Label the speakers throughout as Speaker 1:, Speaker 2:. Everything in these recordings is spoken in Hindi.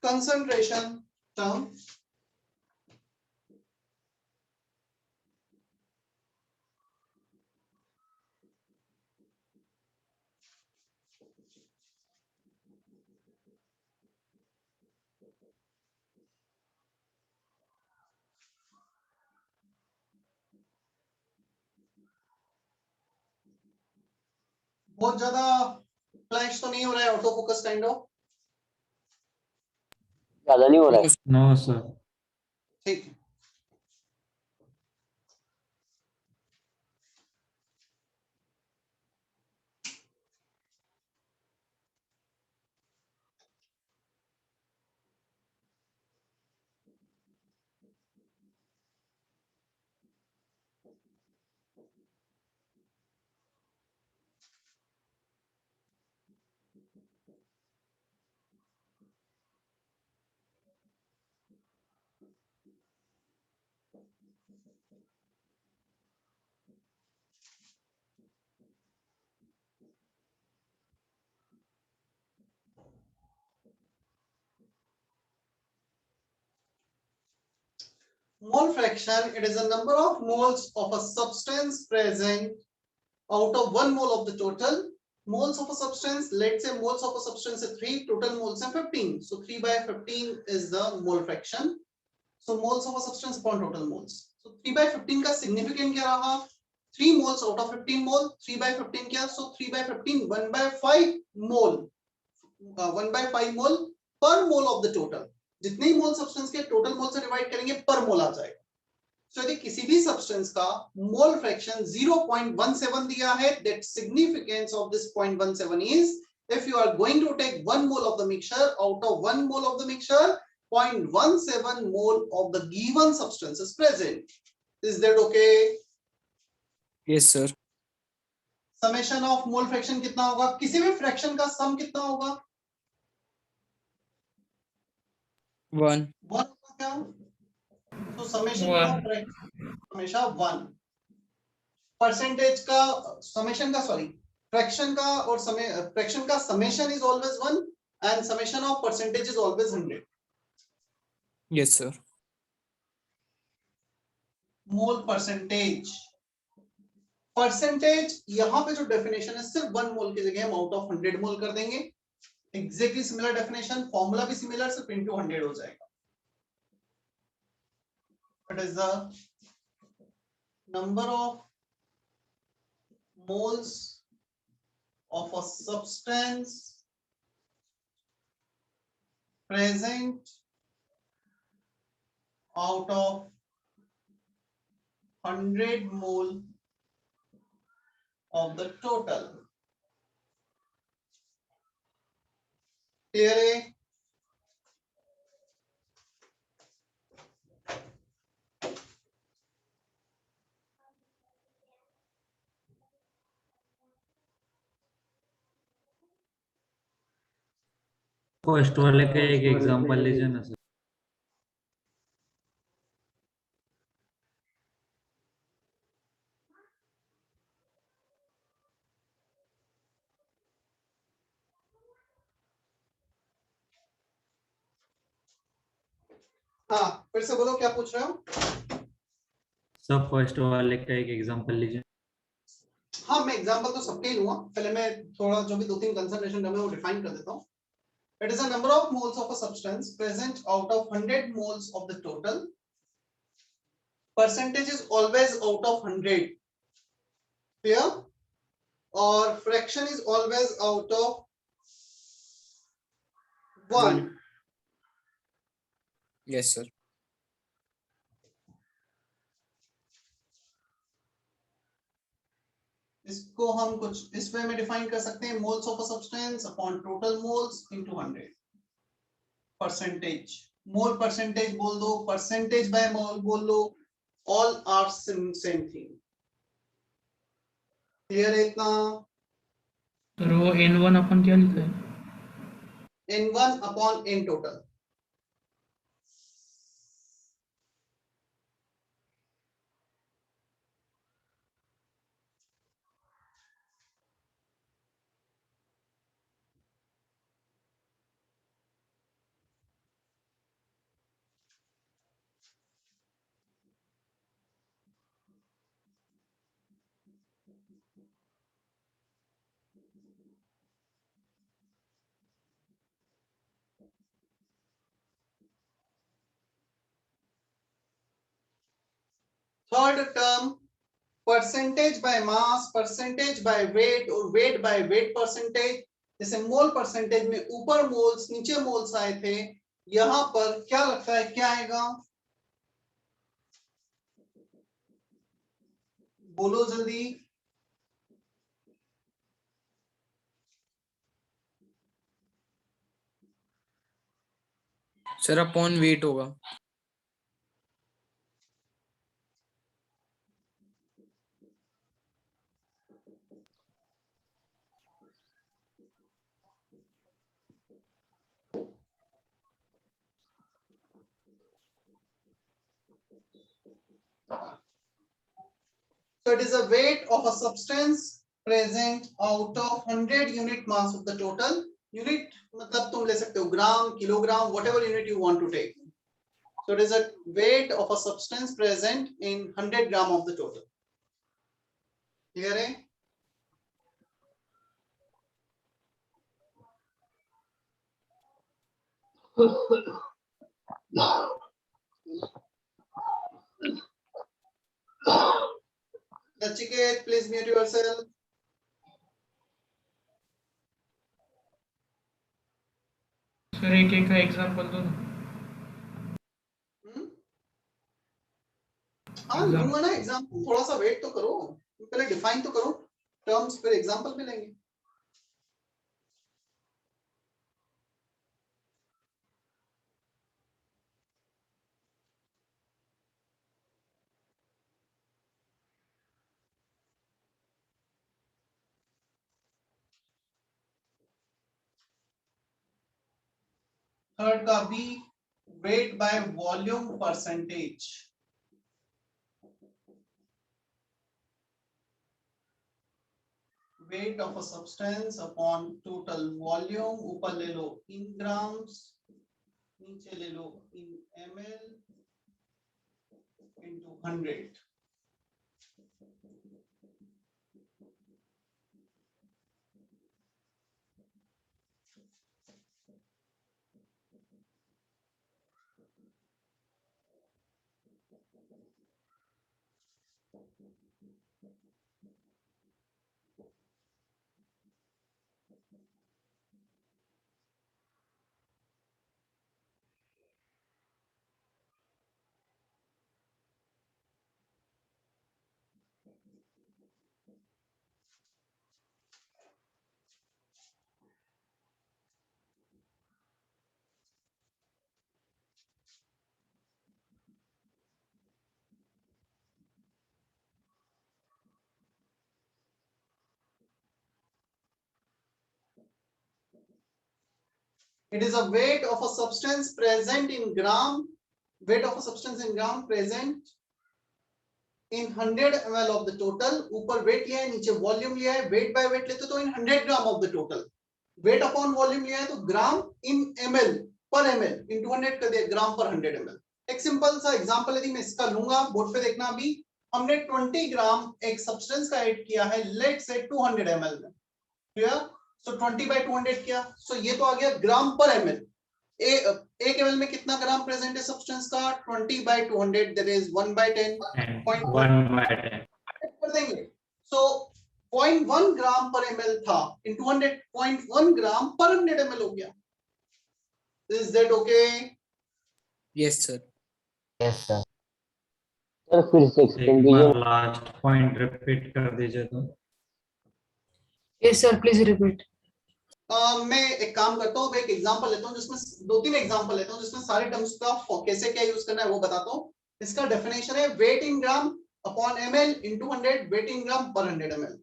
Speaker 1: concentration term, बहुत ज्यादा फ्लैश तो नहीं हो रहा है ऑटो फोकस काइंड ऑफ?
Speaker 2: ज्यादा नहीं हो रहा है।
Speaker 3: No sir.
Speaker 1: ठीक है। Mole fraction, it is a number of moles of a substance present out of 1 mole of the total. Moles of a substance, let's say moles of a substance is 3, total moles are 15. So 3 by 15 is the mole fraction. So moles of a substance upon total moles. So 3 by 15 का significant क्या रहा? 3 moles out of 15 mole. 3 by 15 क्या? So 3 by 15, 1 by 5 mole. 1 by 5 mole per mole of the total. जितने ही मोल सब्सटेंस के टोटल मोल से डिवाइड करेंगे पर मोल आ जाएगा. So यदि किसी भी सब्सटेंस का मोल फ्रैक्शन 0.17 दिया है, that significance of this 0.17 is if you are going to take 1 mole of the mixture, out of 1 mole of the mixture 0.17 mole of the given substance is present. Is that okay?
Speaker 4: Yes sir.
Speaker 1: Summation of mole fraction कितना होगा? किसी भी फ्रैक्शन का सम कितना होगा?
Speaker 4: 1.
Speaker 1: 1 होगा क्या? तो समेशन ऑफ फ्रैक्शन हमेशा 1. परसेंटेज का समेशन का सॉरी फ्रैक्शन का और फ्रैक्शन का summation is always 1 and summation of percentage is always 100.
Speaker 4: Yes sir.
Speaker 1: Mole percentage, percentage यहां पे जो डेफिनेशन है सिर्फ 1 मोल की जगह हम आउट ऑफ 100 मोल कर देंगे. एग्जैक्टली सिमिलर डेफिनेशन, फॉर्मूला भी सिमिलर, सिर्फ इनटू 100 हो जाएगा. What is the number of moles of a substance present out of 100 mole of the total. Clear है?
Speaker 3: फर्स्ट वाले का एक एग्जांपल लीजिए ना सर.
Speaker 1: हाँ फिर से बोलो क्या पूछ रहे हो?
Speaker 3: सब फर्स्ट वाले का एक एग्जांपल लीजिए.
Speaker 1: हाँ मैं एग्जांपल तो सबके ही लूंगा. पहले मैं थोड़ा जो भी 2-3 कंसंट्रेशन टर्म है वो डिफाइन कर देता हूँ. It is a number of moles of a substance present out of 100 moles of the total. Percentage is always out of 100. Clear? Or fraction is always out of 1.
Speaker 4: Yes sir.
Speaker 1: इसको हम कुछ इस वे में डिफाइन कर सकते हैं. Moles of a substance upon total moles into 100. Percentage, mole percentage बोल दो, परसेंटेज बाय मोल बोल लो, all are same thing. Clear है इतना?
Speaker 5: सर वो n1 अपन क्या लिखा है?
Speaker 1: n1 upon n total. Third term percentage by mass, percentage by weight और वेट बाय वेट परसेंटेज। जैसे मोल परसेंटेज में ऊपर मोल्स नीचे मोल्स आए थे, यहां पर क्या लगता है क्या आएगा? बोलो जल्दी।
Speaker 4: सर अपॉन वेट होगा।
Speaker 1: So it is a weight of a substance present out of 100 unit mass of the total. Unit मतलब तुम ले सकते हो ग्राम, kilogram, whatever unit you want to take. So it is a weight of a substance present in 100 gram of the total. Clear है? Nachiket, please mute yourself.
Speaker 5: Sir एक एक का एग्जांपल दो ना।
Speaker 1: हाँ लूंगा ना एग्जाम्पल, थोड़ा सा वेट तो करो, पहले डिफाइन तो करो टर्म्स, फिर एग्जाम्पल भी लेंगे। थर्ड का B weight by volume percentage. Weight of a substance upon total volume, ऊपर ले लो in grams, नीचे ले लो in ml into 100। It is a weight of a substance present in gram, weight of a substance in gram present in 100 ml of the total। ऊपर weight लिया है, नीचे volume लिया है, weight by weight लेते तो in 100 gram of the total। weight upon volume लिया है तो ग्राम in ml per ml into 100 कर दिया, ग्राम पर 100 ml। एक सिंपल सा एग्जांपल यदि मैं इसका लूंगा, बोर्ड पे देखना अभी, हमने 20 ग्राम एक सब्सटेंस का ऐड किया है, लेट से 200 ml में, क्लियर? सो 20 by 200 किया, सो ये तो आ गया ग्राम पर ml। एक ml में कितना ग्राम प्रेजेंट है सब्सटेंस का? 20 by 200, that is 1 by 10,
Speaker 3: and 1/10
Speaker 1: कर देंगे। सो 0.1 ग्राम पर ml था, इन 200 0.1 ग्राम पर 100 ml हो गया। Is that okay?
Speaker 4: Yes sir.
Speaker 2: Yes sir. Sir फिर से एक्सप्लेन
Speaker 3: एक
Speaker 2: कीजिए।
Speaker 3: बार लास्ट पॉइंट रिपीट कर दीजिए तो।
Speaker 6: Yes, sir. Please repeat.
Speaker 1: मैं एक काम करता हूँ, एक एग्जांपल लेता हूँ जिसमें दो तीन एग्जांपल लेता हूँ जिसमें सारे टर्म्स का कैसे क्या यूज करना है वो बताता हूँ। इसका डेफिनेशन है weight in gram upon ml into 100, weight in gram पर 100 ml।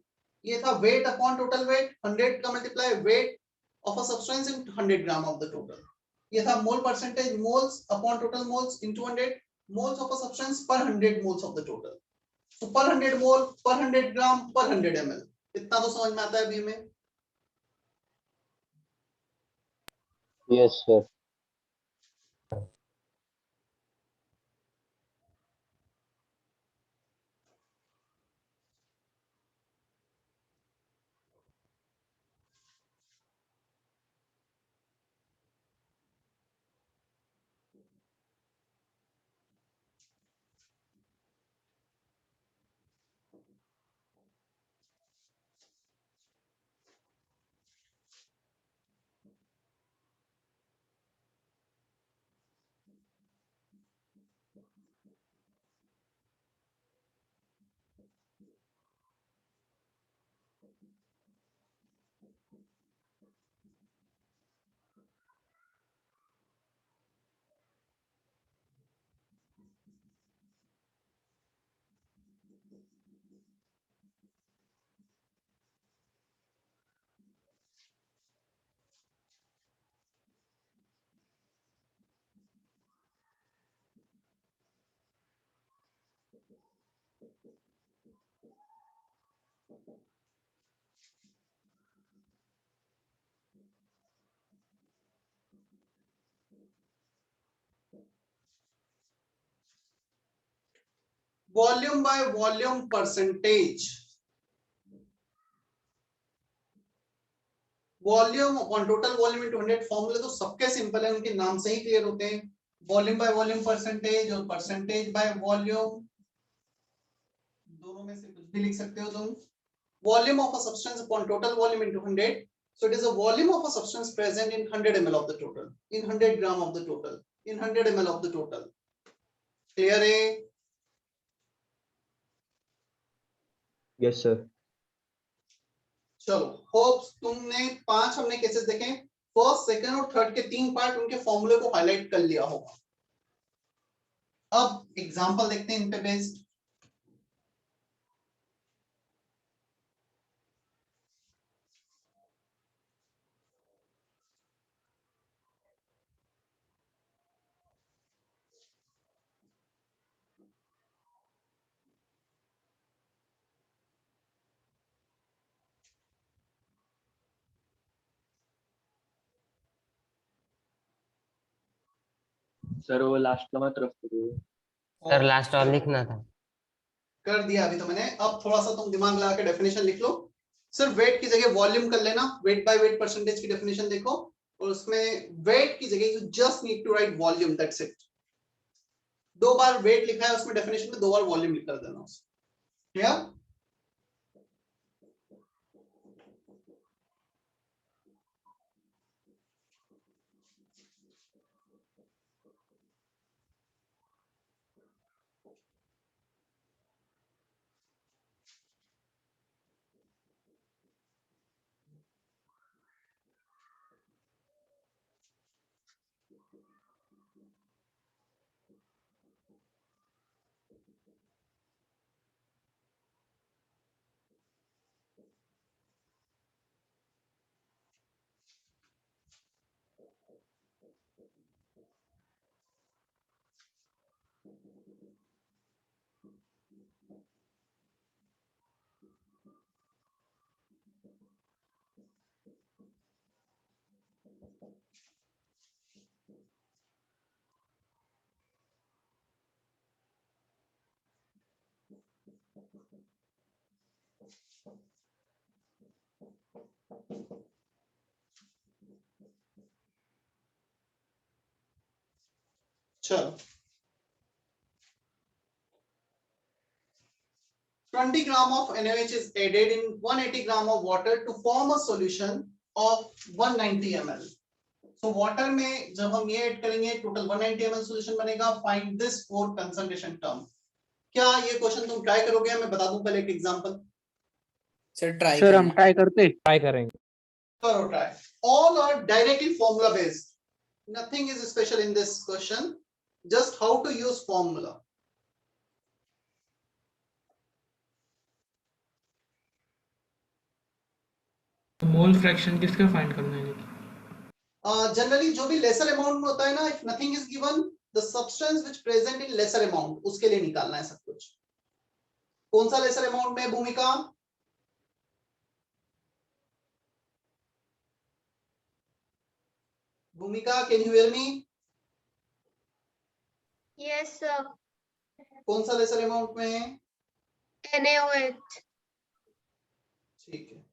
Speaker 1: ये था वेट अपॉन टोटल वेट, 100 का multiply weight of a substance in 100 gram of the total. ये था mole percentage, moles upon total moles into 100, moles of a substance पर 100 मोल्स ऑफ द टोटल। तो पर 100 मोल पर 100 ग्राम पर 100 ml, इतना तो समझ में आता है अभी में?
Speaker 2: Yes sir.
Speaker 1: Volume by volume percentage, volume upon total volume into 100, फॉर्मूले तो सबके सिंपल है, उनके नाम से ही क्लियर होते हैं। वॉल्यूम बाय वॉल्यूम परसेंटेज और परसेंटेज बाय वॉल्यूम, दोनों में से कुछ भी लिख सकते हो तुम। Volume of a substance upon total volume into 100, so it is a volume of a substance present in 100 ml of the total, in 100 gram of the total, in 100 ml of the total. Clear है?
Speaker 2: Yes, sir.
Speaker 1: चलो, होप्स तुमने 5 हमने केसेस देखे, फर्स्ट सेकंड और थर्ड के 3 पार्ट उनके फॉर्मूले को हाईलाइट कर लिया होगा। अब एग्जांपल देखते हैं इन पे बेस्ड।
Speaker 2: सर वो लास्ट का मत रखो।
Speaker 7: सर लास्ट और लिखना था।
Speaker 1: कर दिया अभी तो मैंने, अब थोड़ा सा तुम दिमाग लगा के डेफिनेशन लिख लो। सिर्फ वेट की जगह वॉल्यूम कर लेना, वेट बाय वेट परसेंटेज की डेफिनेशन देखो, और उसमें वेट की जगह you just need to write volume, that's it. 2 बार वेट लिखा है उसमें डेफिनेशन में, 2 बार वॉल्यूम लिख कर देना। क्लियर? चलो, 20 gram of NaOH is added in 180 gram of water to form a solution of 190 ml. So water में जब हम ये ऐड करेंगे टोटल 190 ml सॉल्यूशन बनेगा। Find this four concentration term. क्या ये क्वेश्चन तुम ट्राई करोगे? मैं बता दूं पहले एक एग्जांपल।
Speaker 4: सर ट्राई
Speaker 8: सर हम
Speaker 4: करना।
Speaker 8: ट्राई करेंगे।
Speaker 1: करो try. All are directly formula based. Nothing is special in this question. Just how to use formula.
Speaker 5: Mole fraction किसका फाइंड करना है लेकिन?
Speaker 1: जनरली जो भी लेसर अमाउंट में होता है ना, if nothing is given, the substance which present in lesser amount, उसके लिए निकालना है सब कुछ। कौन सा लेसर अमाउंट में? भूमिका, भूमिका can you hear me?
Speaker 9: Yes, sir.
Speaker 1: कौन सा लेसर अमाउंट में है?
Speaker 9: NaOH.
Speaker 1: ठीक है।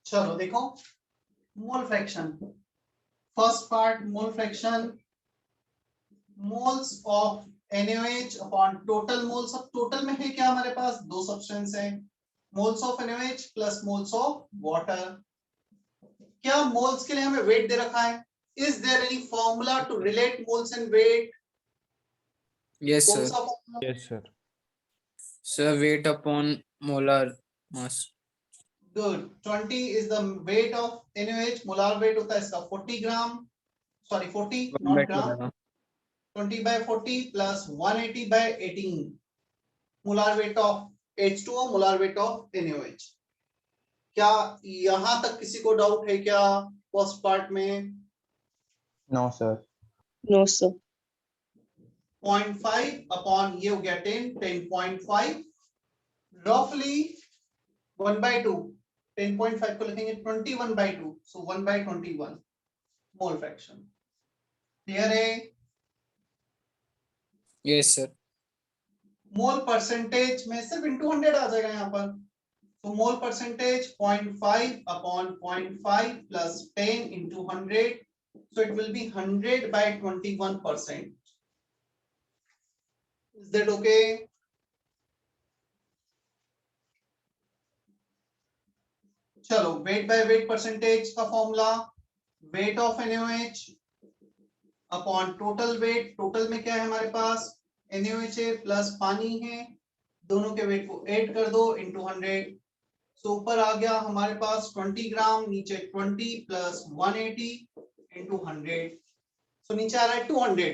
Speaker 1: चलो देखो, mole fraction, first part mole fraction, moles of NaOH upon total moles. अब टोटल में है क्या हमारे पास, दो सब्सटेंस है, moles of NaOH plus moles of water. क्या मोल्स के लिए हमें वेट दे रखा है? Is there any formula to relate moles and weight?
Speaker 4: Yes,
Speaker 1: कौन
Speaker 4: sir.
Speaker 1: सा formula?
Speaker 8: Yes, sir.
Speaker 4: Sir, weight upon molar mass.
Speaker 1: Good. 20 is the weight of NaOH, molar weight होता है इसका 40 gram, sorry 40
Speaker 4: 1
Speaker 1: not
Speaker 4: by
Speaker 1: gram.
Speaker 4: 12.
Speaker 1: 20 by 40 plus 180 by 18 molar weight of H2O, molar weight of NaOH। क्या यहां तक किसी को डाउट है क्या फर्स्ट पार्ट में?
Speaker 8: No, sir.
Speaker 10: No, sir.
Speaker 1: 0.5 upon ये हो गया 10, 10.5 रफली 1 by 2, 10.5 को लिखेंगे 21 by 2, so 1 by 21 mole fraction. Clear है?
Speaker 4: Yes, sir.
Speaker 1: मोल परसेंटेज में सिर्फ इनटू 100 आ जाएगा यहाँ पर, तो मोल percentage 0.5 upon 0.5 plus 10 into 100, so it will be 100 by 21%. Is that okay? चलो वेट बाय वेट परसेंटेज का formula, weight of NaOH upon total weight. Total में क्या है हमारे पास, NaOH है प्लस पानी है, दोनों के वेट को ऐड कर दो इंटू 100, सो ऊपर आ गया हमारे पास 20 ग्राम, नीचे 20 प्लस 180 इंटू 100, सो नीचे आ रहा है 200,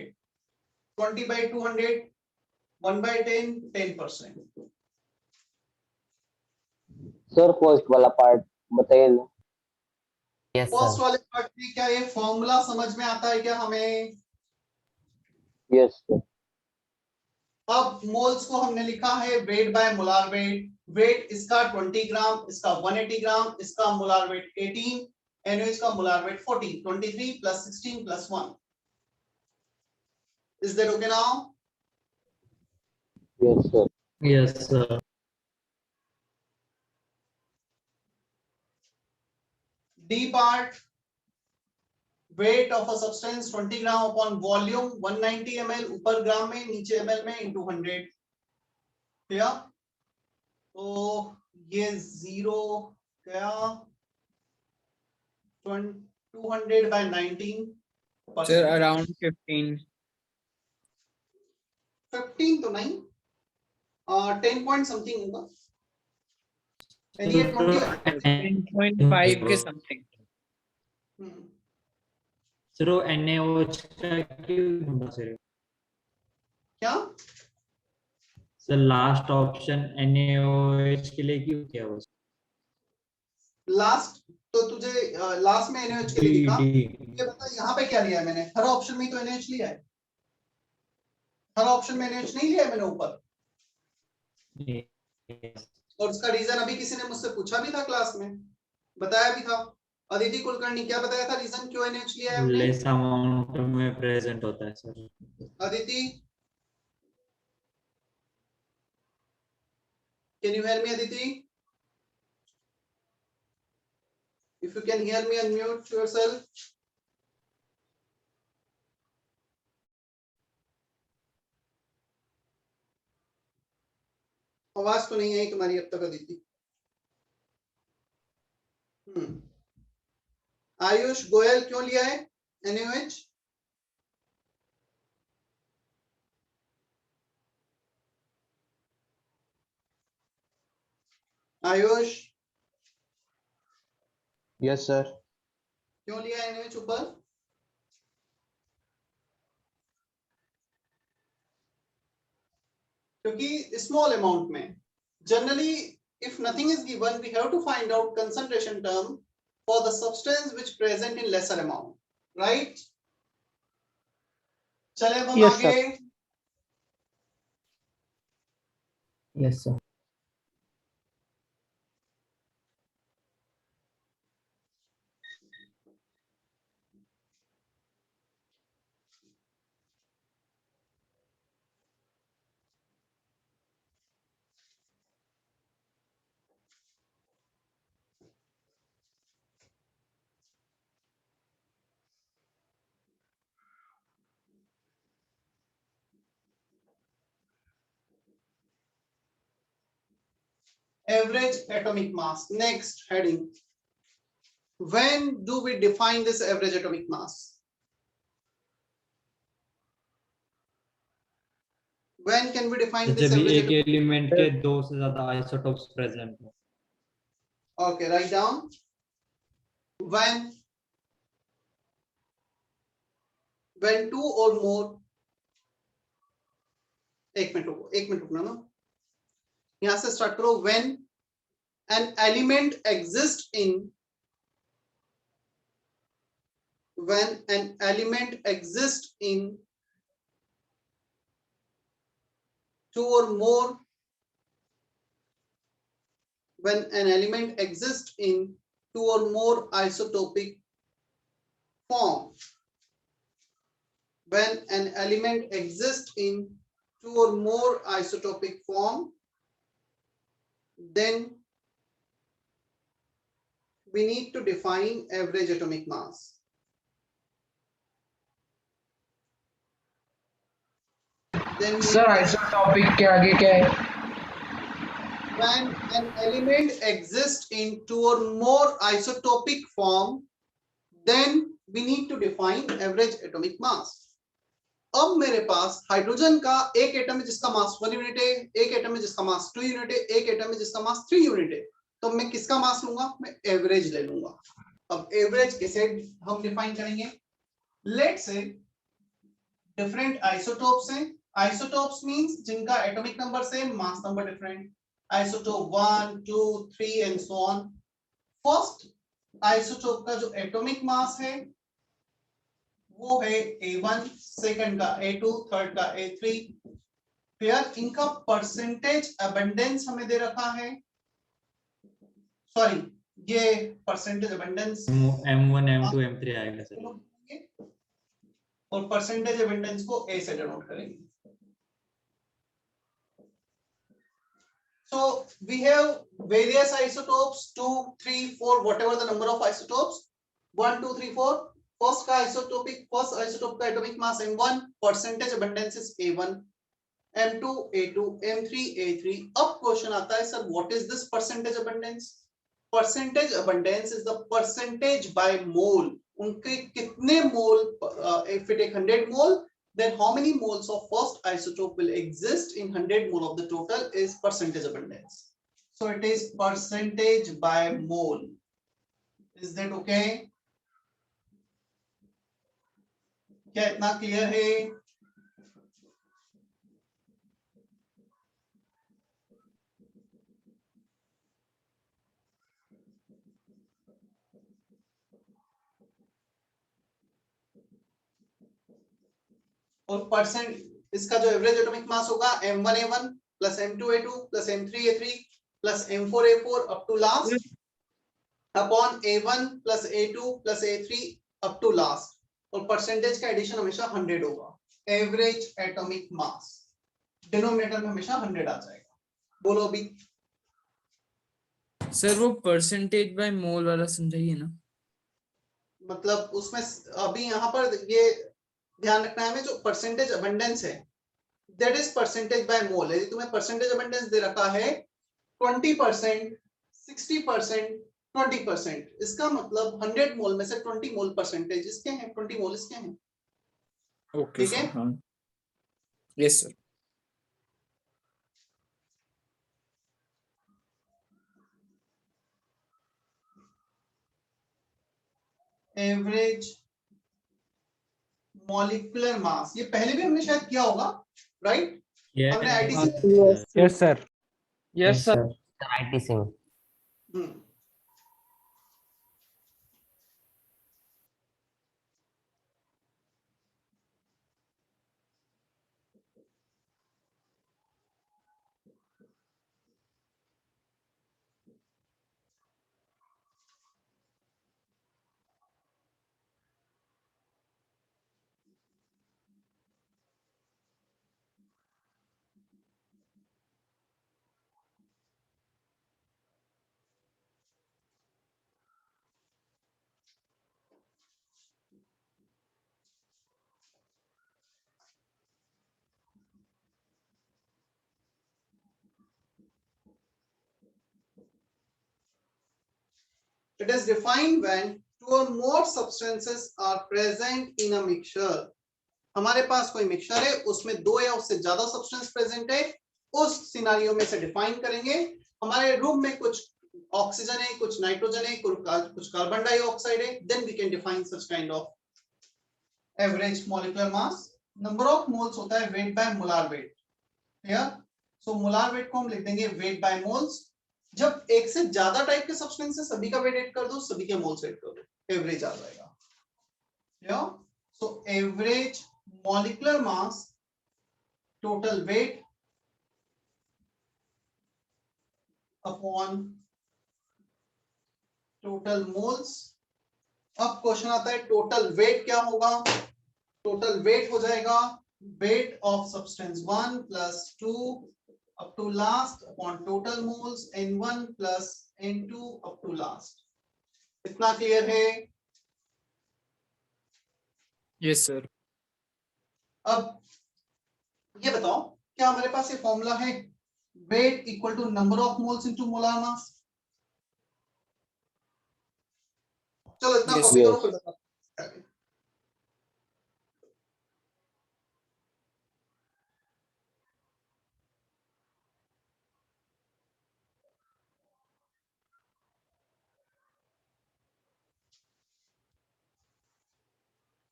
Speaker 1: 20 by 200, 1 by 10, 10%।
Speaker 2: सर फर्स्ट वाला पार्ट बताइए ना।
Speaker 7: Yes
Speaker 1: first
Speaker 7: sir.
Speaker 1: वाले पार्ट में क्या ये फॉर्मूला समझ में आता है क्या हमें?
Speaker 2: Yes sir.
Speaker 1: अब मोल्स को हमने लिखा है weight by molar weight, weight इसका 20 ग्राम, इसका 180 ग्राम, इसका मोलार वेट 18, NaOH का molar weight 40, 23 plus 16 plus 1। Is that okay now?
Speaker 2: Yes sir.
Speaker 3: Yes, sir.
Speaker 1: D part, weight of a substance 20 gram upon volume 190 ml, ऊपर ग्राम में नीचे ml में into 100। क्या तो ये 0 क्या 200 by 19
Speaker 4: Sir, around 15.
Speaker 1: 15 तो नहीं, 10 point something होगा, यानी ये 20।
Speaker 4: 10.5 के something.
Speaker 3: सर वो NaOH का क्यों ढूंढा सर?
Speaker 1: क्या
Speaker 3: सर लास्ट ऑप्शन NaOH के लिए क्यों किया वो?
Speaker 1: लास्ट तो तुझे लास्ट में NaOH के लिए दिखा,
Speaker 3: डी
Speaker 1: ये बता यहाँ पे क्या लिया है मैंने? हर ऑप्शन में तो NaOH लिया है, हर ऑप्शन में NaOH नहीं लिया है मैंने ऊपर, और उसका रीजन अभी किसी ने मुझसे पूछा भी था क्लास में, बताया भी था। अदिति कुलकर्णी क्या बताया था रीजन क्यों NaOH लिया है हमने?
Speaker 3: लेस अमाउंट में प्रेजेंट होता है sir.
Speaker 1: Aditi, can you hear me Aditi? If you can hear me, unmute yourself. आवाज तो नहीं आई तुम्हारी अब तक अदिति। आयुष गोयल क्यों लिया है NaOH? Ayush
Speaker 8: Yes, sir.
Speaker 1: क्यों लिया NaOH ऊपर? क्योंकि स्मॉल अमाउंट में, generally if nothing is given we have to find out concentration term for the substance which present in lesser amount, right? चले अब हम
Speaker 10: Yes,
Speaker 1: आगे।
Speaker 10: sir.
Speaker 7: Yes sir.
Speaker 1: average atomic mass. Next heading. When do we define this average atomic mass? When can we define this
Speaker 3: जब भी
Speaker 1: average
Speaker 3: एक
Speaker 1: atomic?
Speaker 3: एलिमेंट के दो से ज्यादा आइसोटोप्स प्रेजेंट हो.
Speaker 1: Okay, write down. When two or more. एक मिनट रुकना ना. यहां से स्टार्ट करो. When an element exists in. When an element exists in two or more. When an element exists in two or more isotopic form. When an element exists in two or more isotopic form, then we need to define average atomic mass. Then
Speaker 5: sir isotopic के आगे क्या है?
Speaker 1: when an element exists in two or more isotopic form, then we need to define average atomic mass. अब मेरे पास हाइड्रोजन का एक एटम है जिसका मास 1 यूनिट है, एक एटम है जिसका मास 2 यूनिट है, एक एटम है जिसका मास 3 यूनिट है. तो मैं किसका मास लूंगा? मैं एवरेज ले लूंगा. अब एवरेज कैसे हम डिफाइन करेंगे? लेट्स से डिफरेंट आइसोटोप्स हैं. आइसोटोप्स मींस जिनका atomic number same, mass number different. Isotope 1 2 3 and so on. First isotope का जो एटॉमिक मास है वो है A1, सेकंड का A2, थर्ड का A3. फिर इनका परसेंटेज अबंडेंस हमें दे रखा है. सॉरी, ये percentage abundance
Speaker 3: M1 M2 M3 आएगा सर.
Speaker 1: और परसेंटेज अबंडेंस को A से डिनोट करेंगे. So we have various isotopes 2, 3, 4, whatever the number of isotopes 1, 2, 3, 4. First isotope का atomic mass M1, percentage abundance is A1, M2 A2, M3 A3. अब क्वेश्चन आता है sir, what is this percentage abundance? Percentage abundance is the percentage by mole. उनके कितने मोल? If we take 100 mole, then how many moles of first isotope will exist in 100 mole of the total is percentage abundance. So it is percentage by mole. Is that okay? क्या इतना क्लियर है? और परसेंट इसका जो एवरेज एटॉमिक मास होगा M1A1 plus M2A2 plus M3A3 plus M4A4 up to last upon A1 plus A2 plus A3 up to last. और परसेंटेज का एडिशन हमेशा 100 होगा. एवरेज एटॉमिक मास डिनोमिनेटर में हमेशा 100 आ जाएगा. बोलो अभी.
Speaker 4: सर वो परसेंटेज बाय मोल वाला समझाइए ना.
Speaker 1: मतलब उसमें अभी यहाँ पर ये ध्यान रखना है, जो परसेंटेज अबंडेंस है दैट इज परसेंटेज बाय मोल. यदि तुम्हें परसेंटेज अबंडेंस दे रखा है 20%, 60%, 20%, इसका मतलब 100 मोल में से 20 मोल परसेंटेज इसके हैं, 20 मोल इसके हैं.
Speaker 4: ओके
Speaker 1: ठीक है.
Speaker 4: सर. हाँ यस सर.
Speaker 1: एवरेज मॉलिक्यूलर मास, ये पहले भी हमने शायद किया होगा, राइट? हमने ITC.
Speaker 8: Yes sir.
Speaker 4: Yes sir.
Speaker 2: ITC में.
Speaker 1: It is defined when two or more substances are present in a mixture. हमारे पास कोई मिक्सचर है, उसमें दो या उससे ज्यादा सब्सटेंस प्रेजेंट है, उस सिनारियो में से डिफाइन करेंगे। हमारे रूम में कुछ ऑक्सीजन है, कुछ नाइट्रोजन है, कुछ कार्बन डाइऑक्साइड है, then we can define such kind of average molecular mass. Number of moles होता है weight by molar weight. Clear? So molar weight को हम लिख देंगे वेट बाय मोल्स। जब एक से ज्यादा टाइप के सब्सटेंस है, सभी का वेट ऐड कर दो, सभी के मोल्स ऐड कर दो, एवरेज आ जाएगा। Clear? So average molecular mass, total weight upon total moles। अब क्वेश्चन आता है टोटल वेट क्या होगा? टोटल वेट हो जाएगा weight of substance 1 plus 2 up to last upon total moles N1 plus N2 up to last. इतना क्लियर है?
Speaker 4: Yes sir.
Speaker 1: अब ये बताओ, क्या हमारे पास ये फॉर्मूला है weight equal to number of moles into molar mass? चलो इतना
Speaker 4: Yes,
Speaker 1: कॉपी करो,
Speaker 2: yes.
Speaker 1: फिर बताओ।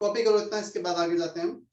Speaker 1: कॉपी करो इतना, इसके बाद आगे जाते हैं हम।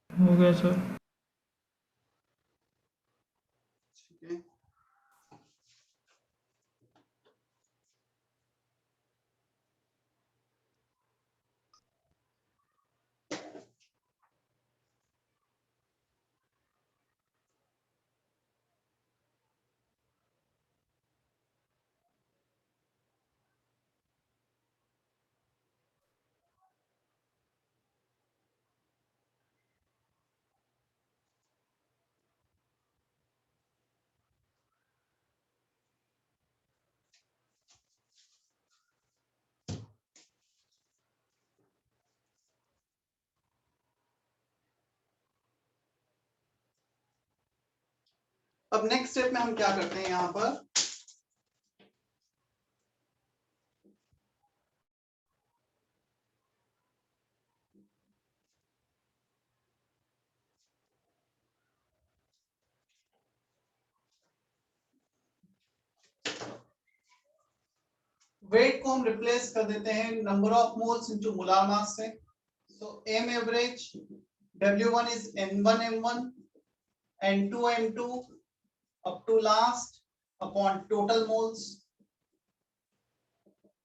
Speaker 5: हो गया सर।
Speaker 1: ठीक है। अब नेक्स्ट स्टेप में हम क्या करते हैं यहाँ पर, वेट को हम रिप्लेस कर देते हैं number of moles into molar mass से। So M average W1 is N1 M1 N2 M2 up to last upon total moles.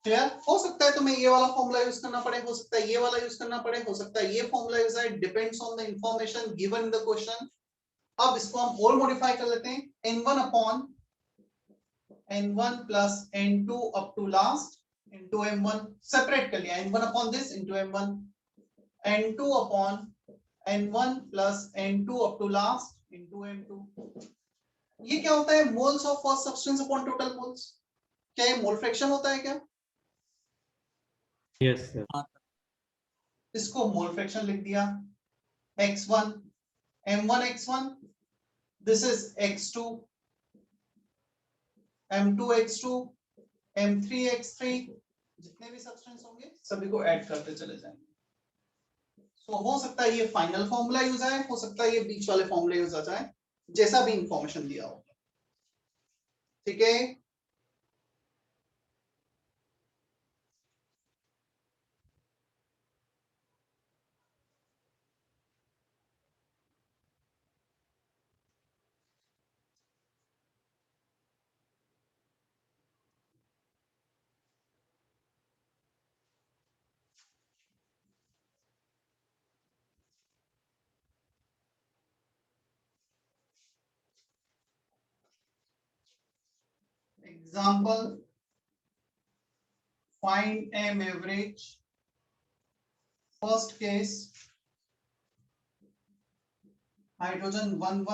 Speaker 1: Clear? हो सकता है तुम्हें ये वाला फॉर्मूला यूज करना पड़े, हो सकता है ये वाला यूज करना पड़े, हो सकता है ये फॉर्मूला यूज है, depends on the information given in the question. अब इसको हम और मॉडिफाई कर लेते हैं, N1 upon N1 plus N2 up to last into M1, separate कर लिया, N1 upon this into M1, N2 upon N1 plus N2 up to last into M2। ये क्या होता है? Moles of first substance upon total moles. क्या ये मोल फ्रैक्शन होता है क्या?
Speaker 3: Yes sir.
Speaker 1: इसको मोल फ्रैक्शन लिख दिया, x1 M1 x1, this is x2 M2 x2 M3 x3, जितने भी सब्सटेंस होंगे सभी को ऐड करते चले जाएंगे। सो हो सकता है ये फाइनल फॉर्मूला यूज आए, हो सकता है ये बीच वाले फॉर्मूले यूज आ जाए, जैसा भी इंफॉर्मेशन दिया हो। ठीक है? Example, find M average. First case, hydrogen 1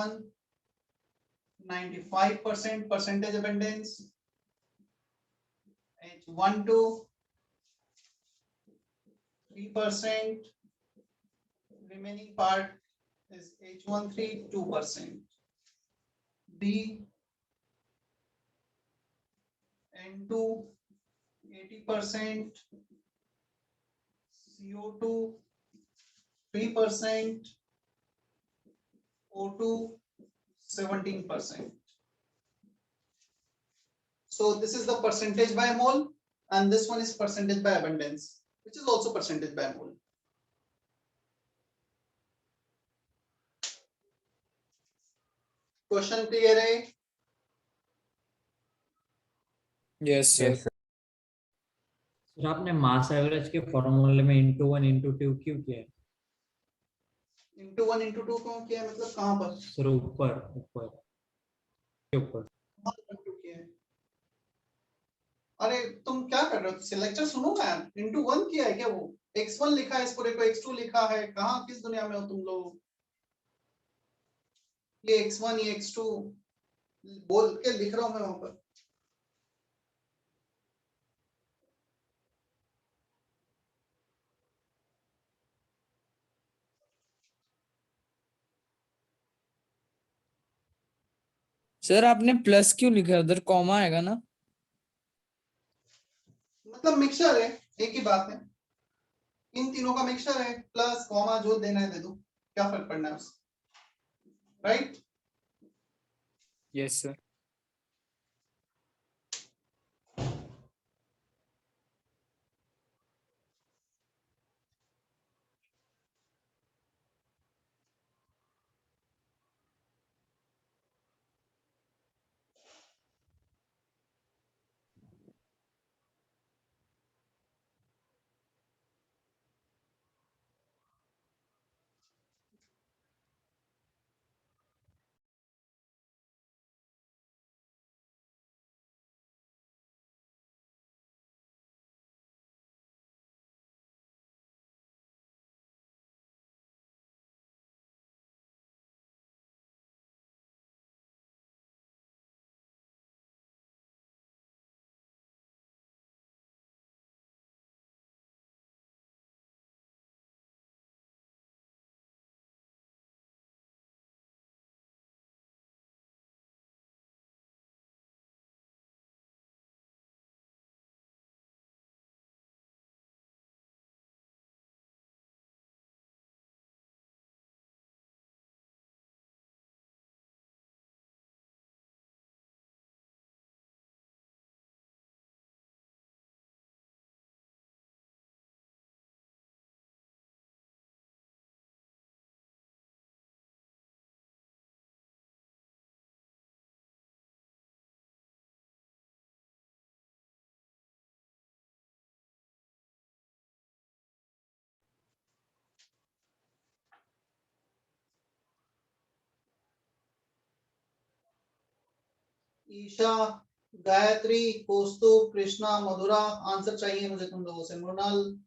Speaker 1: 95% percentage abundance, H12 3%, remaining part is H13 2%. B, N2 80%, CO2 3%, O2 17%. So this is the percentage by mole, and this one is percentage by abundance, which is also percentage by mole. Question clear है?
Speaker 4: Yes, sir.
Speaker 7: Yes, sir.
Speaker 3: Sir आपने मास एवरेज के फॉर्मूले में इंटू 1 इंटू 2 क्यों किया है?
Speaker 1: Into 1 into 2 क्यों किया है? मतलब कहाँ पर?
Speaker 3: सर ऊपर ऊपर के ऊपर।
Speaker 1: कहाँ पर into किया है? अरे तुम क्या कर रहे हो? लेक्चर सुनो ना यार। into 1 किया है क्या वो? x1 लिखा है, इस पूरे को x2 लिखा है। कहाँ किस दुनिया में हो तुम लोग? ये x1 ये x2 बोल के लिख रहा हूँ मैं वहां पर।
Speaker 4: सर आपने प्लस क्यों लिखा है? उधर कॉमा आएगा ना?
Speaker 1: मतलब मिक्सचर है, एक ही बात है। इन तीनों का मिक्सचर है, प्लस कॉमा जो देना है दे दो, क्या फर्क पड़ना है उससे, right?
Speaker 4: Yes sir.
Speaker 1: Isha, Gayatri, Kaustubh, Krishna, Madhura, answer चाहिए मुझे तुम लोगों से। मृणाल,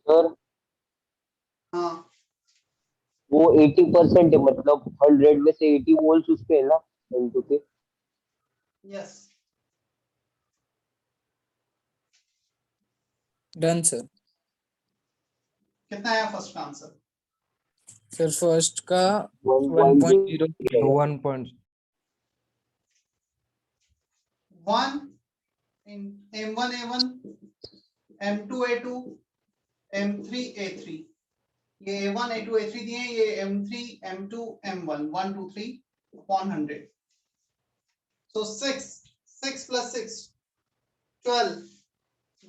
Speaker 2: सर
Speaker 1: हाँ
Speaker 2: वो 80% है, मतलब 100 में से 80 मोल्स उसके है ना N2 के।
Speaker 1: Yes,
Speaker 4: done sir.
Speaker 1: कितना आया फर्स्ट का आंसर?
Speaker 4: सर फर्स्ट का
Speaker 2: 1.0
Speaker 4: 1.03।
Speaker 7: 1 point
Speaker 1: 1 in M1 A1, M2 A2, M3 A3। ये A1 A2 A3 दिए हैं, ये M3 M2 M1 1 2 3 upon 100। So 6 plus 6 12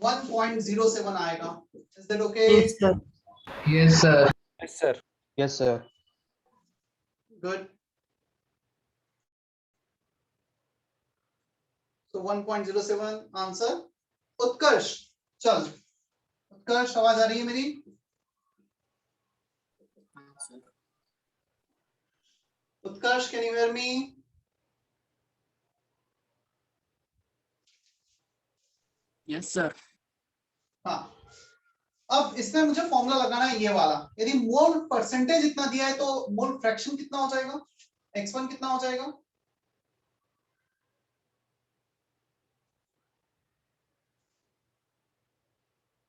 Speaker 1: 1.07 आएगा. Is that okay?
Speaker 6: Yes, sir.
Speaker 5: Yes, sir.
Speaker 4: Yes, sir.
Speaker 8: Yes, sir.
Speaker 1: Good. So 1.07 answer. Utkarsh, चल. उत्कर्ष, आवाज आ रही है मेरी? उत्कर्ष, can you hear me?
Speaker 4: Yes, sir.
Speaker 1: हाँ. अब इसमें मुझे फॉर्मूला लगाना है ये वाला. यदि मोल परसेंटेज इतना दिया है तो मोल फ्रैक्शन कितना हो जाएगा? x1 कितना हो जाएगा?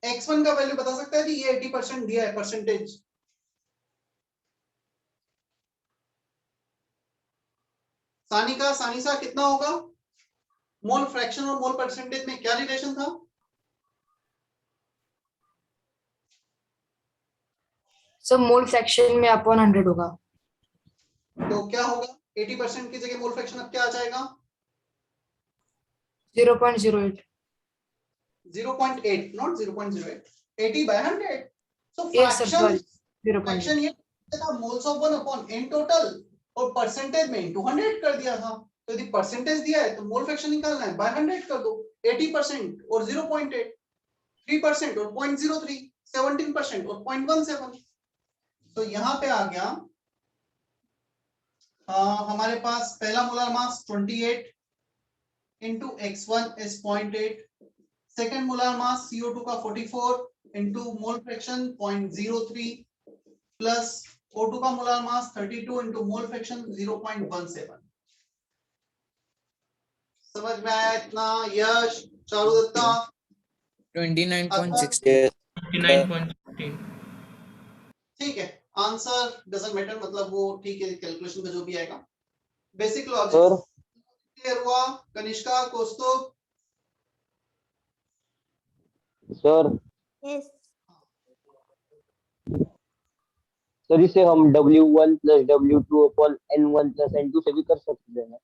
Speaker 1: x1 का वैल्यू बता सकता है कि ये 80% दिया है परसेंटेज. सानिका, सानिसा कितना होगा? मोल फ्रैक्शन और मोल परसेंटेज में क्या रिलेशन था?
Speaker 6: सर मोल फ्रैक्शन में अपॉन 100 होगा.
Speaker 1: तो क्या होगा? 80% की जगह मोल फ्रैक्शन अब क्या आ जाएगा?
Speaker 6: 0.08.
Speaker 1: 0.8, not 0.08. 80 by 100. So
Speaker 6: Yes, sir.
Speaker 1: fraction,
Speaker 6: Sorry. 0.8.
Speaker 1: Fraction ये था moles of 1 upon n total और परसेंटेज में इनटू 100 कर दिया था. तो यदि परसेंटेज दिया है तो मोल फ्रैक्शन निकालना है, बाय 100 कर दो. 80% और 0.8, 3% और 0.03, 17% और 0.17. तो यहाँ पे आ गया हमारे पास पहला molar mass 28 into x1 is 0.8. Second molar mass CO2 का 44 into mole fraction 0.03 plus O2 का molar mass 32 into mole fraction 0.17. समझ में आया इतना? यश, चारुदत्ता?
Speaker 4: 29.6.
Speaker 5: 29.15.
Speaker 1: ठीक है. आंसर डजंट मैटर, मतलब वो ठीक है, कैलकुलेशन का जो भी आएगा. बेसिक
Speaker 2: सर
Speaker 1: लॉजिक क्लियर हुआ? Kanishka, Kaustubh?
Speaker 2: Sir
Speaker 9: Yes.
Speaker 2: Sir इसे हम W1 plus W2 upon N1 plus N2 से भी कर सकते हैं.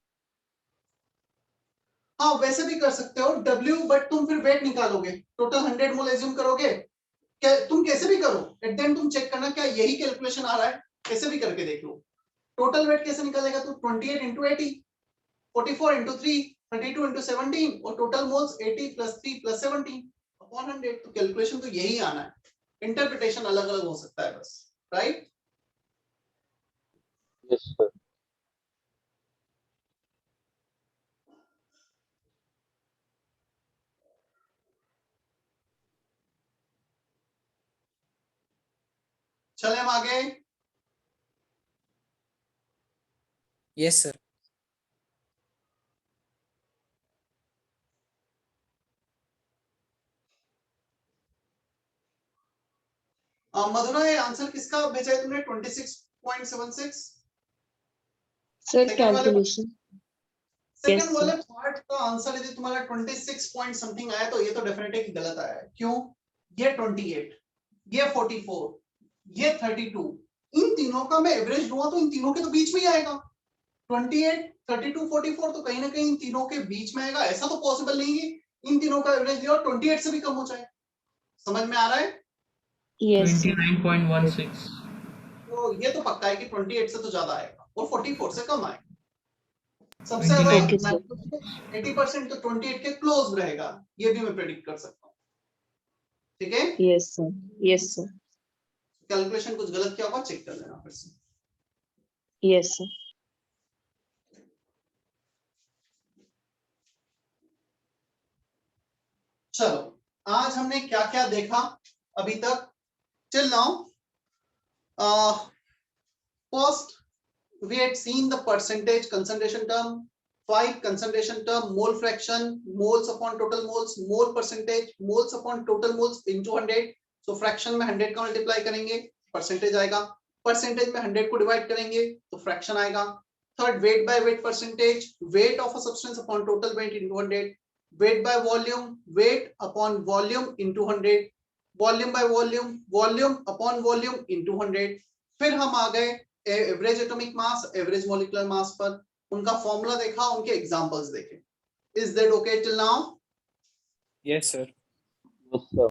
Speaker 1: हाँ, वैसे भी कर सकते हो W, बट तुम फिर वेट निकालोगे. टोटल 100 मोल एज्यूम करोगे. क्या तुम कैसे भी करो, एट द एंड तुम चेक करना क्या यही कैलकुलेशन आ रहा है. कैसे भी करके देख लो. टोटल वेट कैसे निकालेगा? तो 28 इंटू 80, 44 इंटू 3, 32 इंटू 17 और total moles 80 plus 3 plus 17 upon 100. तो कैलकुलेशन तो यही आना है. इंटरप्रिटेशन अलग अलग हो सकता है बस. राइट?
Speaker 2: Yes sir.
Speaker 1: चले हम आगे.
Speaker 4: Yes, sir.
Speaker 1: मधुरा, ये आंसर किसका भेजा है तुमने? 26.76.
Speaker 9: Sir,
Speaker 1: सेकंड वाले
Speaker 9: calculation.
Speaker 1: सेकंड
Speaker 9: Yes,
Speaker 1: वाले पार्ट का आंसर यदि तुम्हारा 26 पॉइंट समथिंग आया तो ये तो डेफिनेटली गलत आया है. क्यों? ये 28, ये 44, ये 32, इन तीनों का मैं एवरेज लूंगा तो इन तीनों के तो बीच में ही आएगा. 28, 32, 44 तो कहीं ना कहीं इन तीनों के बीच में आएगा. ऐसा तो पॉसिबल नहीं है इन तीनों का एवरेज लिया और 28 से भी कम हो जाए. समझ में आ रहा है?
Speaker 9: yes, sir.
Speaker 5: 29.16.
Speaker 1: तो ये तो पक्का है कि 28 से तो ज्यादा आएगा और 44 से कम आएगा. सबसे
Speaker 9: Okay,
Speaker 1: ज्यादा
Speaker 9: sir.
Speaker 1: 80% तो 28 के क्लोज रहेगा. ये भी मैं प्रेडिक्ट कर सकता हूँ. ठीक है?
Speaker 9: Yes, sir. Yes, sir.
Speaker 1: Calculation कुछ गलत किया होगा, चेक कर लेना फिर से.
Speaker 9: Yes, sir.
Speaker 1: चलो, आज हमने क्या क्या देखा अभी तक? Till now first we had seen the percentage concentration term, 5 concentration term, mole fraction, moles upon total moles, mole percentage, moles upon total moles into 100. so fraction में 100 का मल्टीप्लाई करेंगे, परसेंटेज आएगा. परसेंटेज में 100 को डिवाइड करेंगे तो फ्रैक्शन आएगा. Third, wait by weight percentage, wait of a substance upon total weight into 100. Wait by volume, weight upon volume into 100. Volume by volume, volume upon volume into 100. फिर हम आ गए average atomic mass, average molecular मास पर. उनका फॉर्मूला देखा, उनके एग्जांपल्स देखे. Is that okay till now?
Speaker 4: Yes sir.
Speaker 2: Yes sir.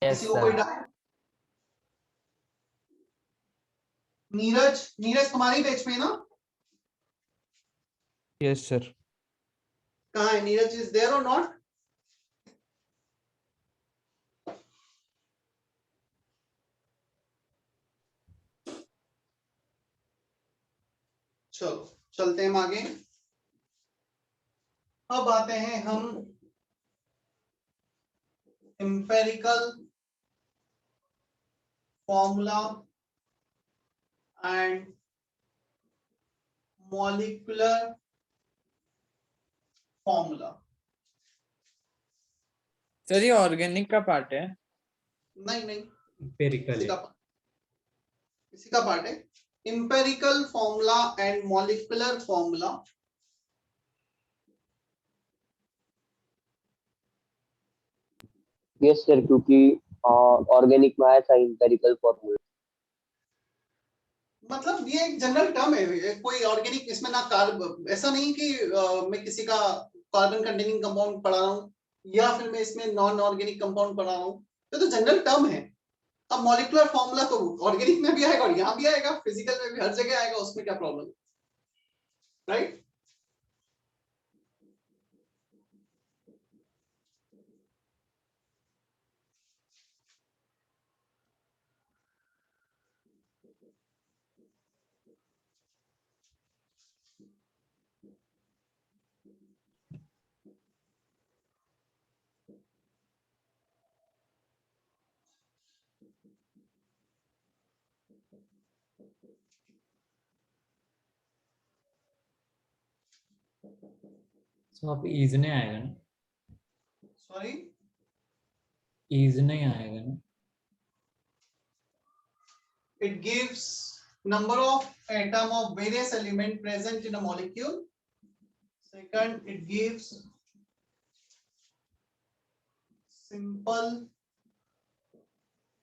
Speaker 7: Yes,
Speaker 1: किसी को कोई
Speaker 7: sir.
Speaker 1: डाउट? नीरज, नीरज तुम्हारी पेज पे ना?
Speaker 8: Yes, sir.
Speaker 1: कहाँ है नीरज? इज देयर और नॉट? चलो चलते हैं हम आगे। अब आते हैं हम empirical formula and molecular formula.
Speaker 4: Sir ये ऑर्गेनिक का पार्ट है।
Speaker 1: नहीं नहीं,
Speaker 3: एम्पिरिकल
Speaker 1: इसी
Speaker 3: है।
Speaker 1: का पार्ट है। Empirical formula and molecular formula.
Speaker 2: Yes sir, क्योंकि ऑर्गेनिक में आया था एम्पेरिकल फॉर्मूला।
Speaker 1: मतलब ये एक जनरल टर्म है, ये कोई ऑर्गेनिक इसमें ना कार्ब, ऐसा नहीं कि मैं किसी का कार्बन कंटेनिंग कंपाउंड पढ़ा रहा हूँ या फिर मैं इसमें नॉन ऑर्गेनिक कंपाउंड पढ़ा रहा हूँ, ये तो जनरल टर्म है। अब मॉलिक्यूलर फॉर्मूला तो ऑर्गेनिक में भी आएगा और यहाँ भी आएगा, फिजिकल में भी, हर जगह आएगा, उसमें क्या प्रॉब्लम, राइट?
Speaker 3: तो आप ईज नहीं आएगा ना?
Speaker 1: सॉरी,
Speaker 3: ईज नहीं आएगा ना?
Speaker 1: it gives number of atom of various element present in a molecule. Second, it gives simple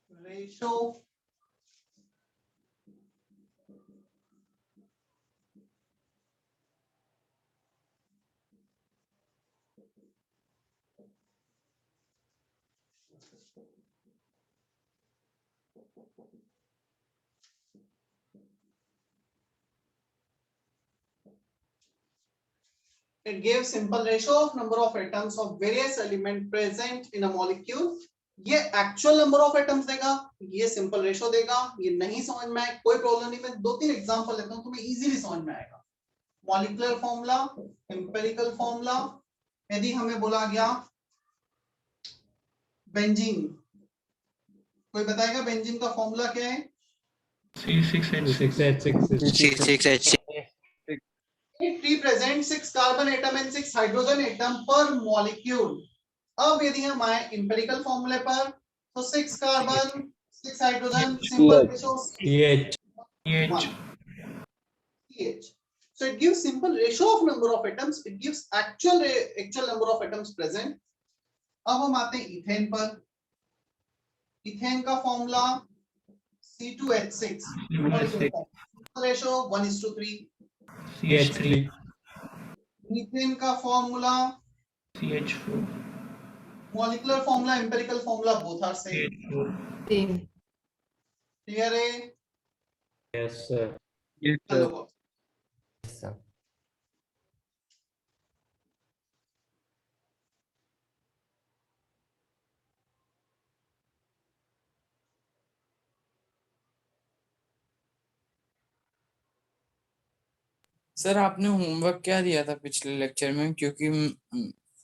Speaker 1: ratio it gives simple ratio of number of atoms of various element present in a molecule. ये एक्चुअल नंबर ऑफ एटम्स देगा, ये सिंपल रेशो देगा। ये नहीं समझ में आए कोई प्रॉब्लम नहीं, मैं दो तीन एग्जांपल लेता हूं, तुम्हें इजीली समझ में आएगा। Molecular formula, empirical formula. यदि हमें बोला गया बेंजीन, कोई बताएगा बेंजीन का फॉर्मूला क्या है?
Speaker 5: C6H6.
Speaker 1: It represents 6 carbon atom and 6 hydrogen atom per molecule. अब यदि हम आए एम्पिरिकल फॉर्मूले पर, तो 6 carbon 6 hydrogen, simple ratio
Speaker 3: CH
Speaker 5: CH.
Speaker 1: CH. So it gives simple ratio of number of atoms, it gives actual number of atoms present. अब हम आते हैं इथेन पर। इथेन का formula C2H6, ratio 1:3।
Speaker 5: CH3.
Speaker 1: Methane का formula,
Speaker 5: CH4.
Speaker 1: Molecular formula, empirical formula, both are same.
Speaker 5: CH4.
Speaker 6: Same.
Speaker 1: Clear है?
Speaker 3: Yes sir.
Speaker 4: यस
Speaker 1: चलो
Speaker 4: सर।
Speaker 7: Yes, sir.
Speaker 4: सर आपने होमवर्क क्या दिया था पिछले लेक्चर में, क्योंकि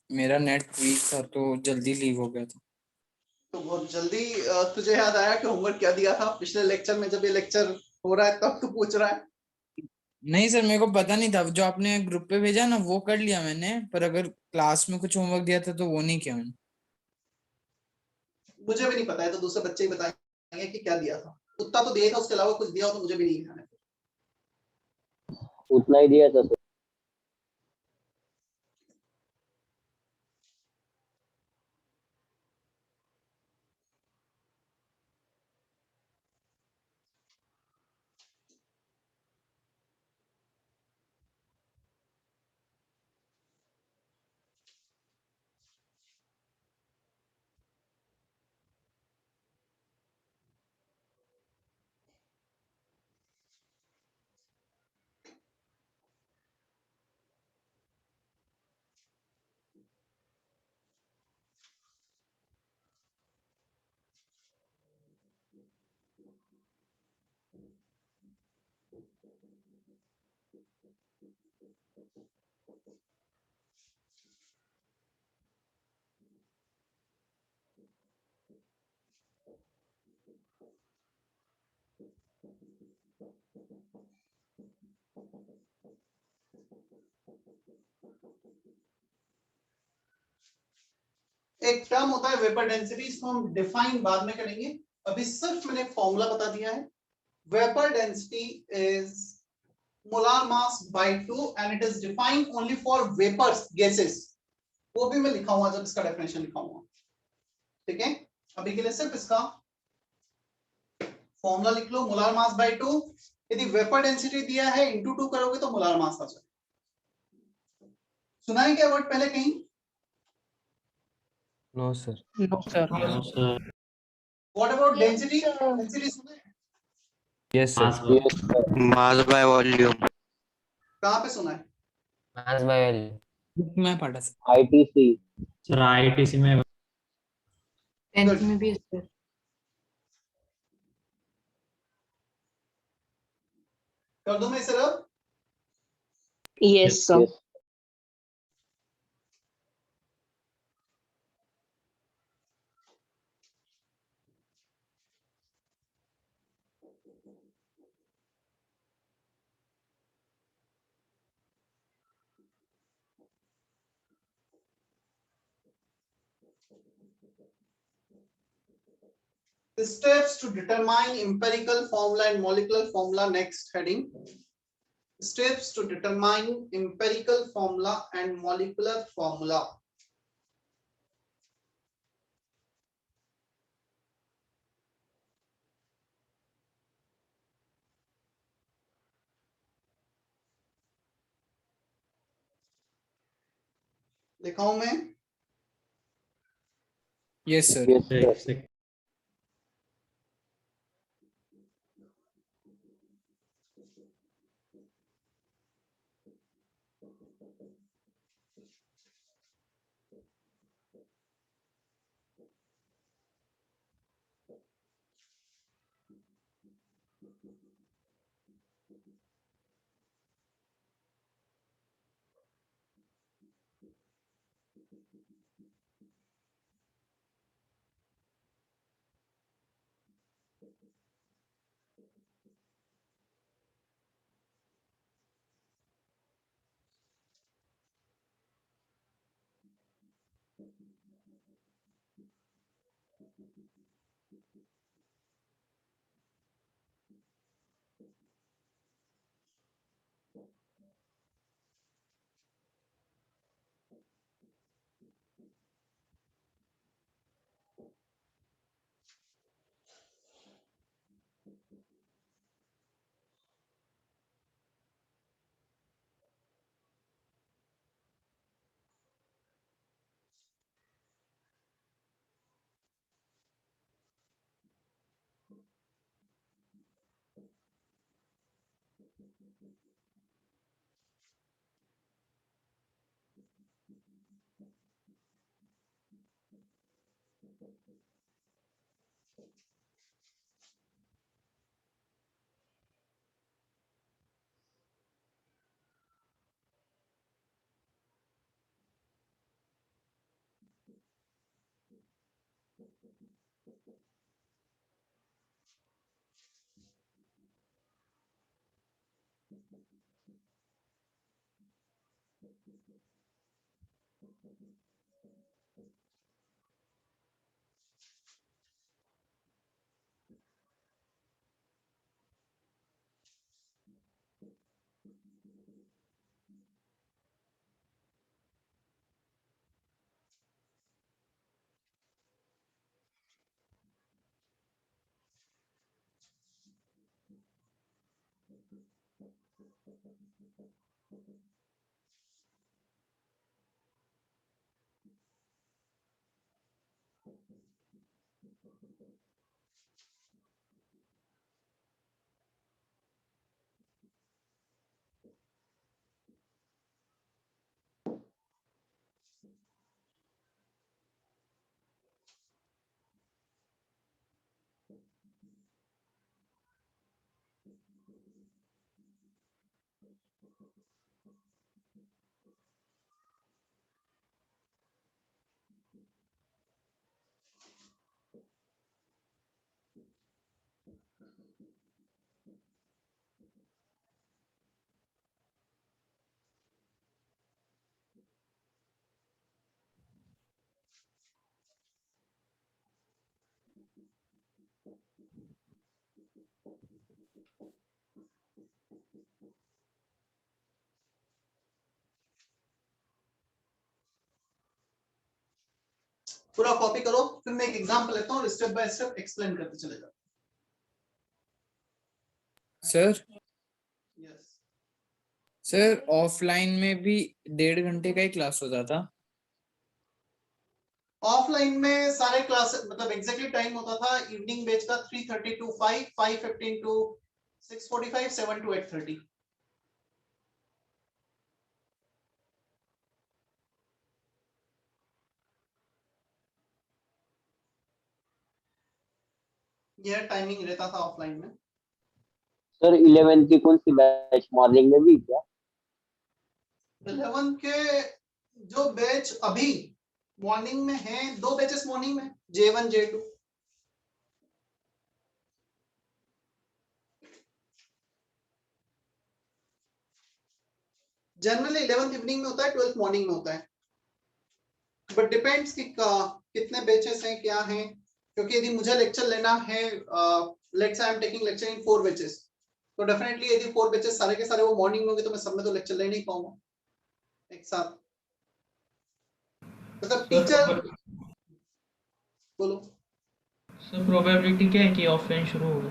Speaker 4: मेरा नेट वीक था तो जल्दी लीव हो गया था।
Speaker 1: तो बहुत जल्दी तुझे याद आया कि होमवर्क क्या दिया था पिछले लेक्चर में? जब ये लेक्चर हो रहा है तब तू पूछ रहा है?
Speaker 4: नहीं सर, मेरे को पता नहीं था। जो आपने ग्रुप पे भेजा ना वो कर लिया मैंने, पर अगर क्लास में कुछ होमवर्क दिया था तो वो नहीं किया मैंने।
Speaker 1: मुझे भी नहीं पता है, तो दूसरे बच्चे ही बताएंगे कि क्या दिया था। उतना तो दिया था, उसके अलावा कुछ दिया हो तो मुझे भी नहीं ध्यान है।
Speaker 2: उतना ही दिया था सर।
Speaker 1: एक टर्म होता है वेपर डेंसिटी, इसको हम डिफाइन बाद में करेंगे, अभी सिर्फ मैंने फॉर्मूला बता दिया है। Vapour density is molar mass by 2 and it is defined only for vapours gases. वो भी मैं लिखाऊंगा जब इसका डेफिनेशन लिखाऊंगा, ठीक है। अभी के लिए सिर्फ इसका फॉर्मूला लिख लो, मोलार मास बाय 2। यदि वेपर डेंसिटी दिया है इंटू 2 करोगे तो मोलार मास आ जाएगा। सुना है क्या वर्ड पहले कहीं?
Speaker 7: No sir.
Speaker 9: No, sir.
Speaker 3: No sir.
Speaker 1: What about density?
Speaker 9: sir.
Speaker 1: Density सुना है?
Speaker 7: Yes sir.
Speaker 3: Mass
Speaker 2: Yes, sir.
Speaker 10: Mass by volume.
Speaker 1: कहां पे सुना है?
Speaker 7: Mass by value.
Speaker 4: बुक में पढ़ा सर।
Speaker 2: ITC.
Speaker 3: सर आईटीसी में
Speaker 6: 10th में भी है सर।
Speaker 1: कर दूं मैं इसे रब?
Speaker 9: Yes, sir.
Speaker 2: Yes.
Speaker 1: Steps to determine empirical formula and molecular formula, next heading. Steps to determine empirical formula and molecular formula. लिखा हूं मैं?
Speaker 4: Yes sir.
Speaker 2: Yes, sir.
Speaker 3: एक सेकंड।
Speaker 1: पूरा कॉपी करो, फिर मैं एक एग्जांपल लेता हूँ, स्टेप बाय स्टेप एक्सप्लेन करते चलेगा।
Speaker 4: सर
Speaker 1: यस,
Speaker 4: सर ऑफलाइन में भी 1.5 घंटे का ही क्लास होता था।
Speaker 1: ऑफलाइन में सारे क्लास मतलब एग्जैक्टली टाइम होता था इवनिंग बैच का 3:30 टू 5, 5:15 टू 6:45, 7 टू 8:30। यह टाइमिंग रहता था ऑफलाइन में।
Speaker 2: सर 11 की कौन सी बैच मॉर्निंग में भी क्या?
Speaker 1: 11 के जो बैच अभी मॉर्निंग में है, 2 बैचेस मॉर्निंग में, J1 J2। Generally 11th evening में होता है, 12th मॉर्निंग में होता है, बट डिपेंड्स कि कितने बैचेस हैं क्या हैं, क्योंकि यदि मुझे लेक्चर लेना है, let's I am taking lecture in 4 batches, तो डेफिनेटली यदि 4 बैचेस सारे के सारे वो मॉर्निंग में होंगे तो मैं सब में तो लेक्चर ले नहीं पाऊंगा एक साथ। मतलब टीचर बोलो।
Speaker 5: सर प्रोबेबिलिटी क्या है कि ऑफलाइन शुरू होगा?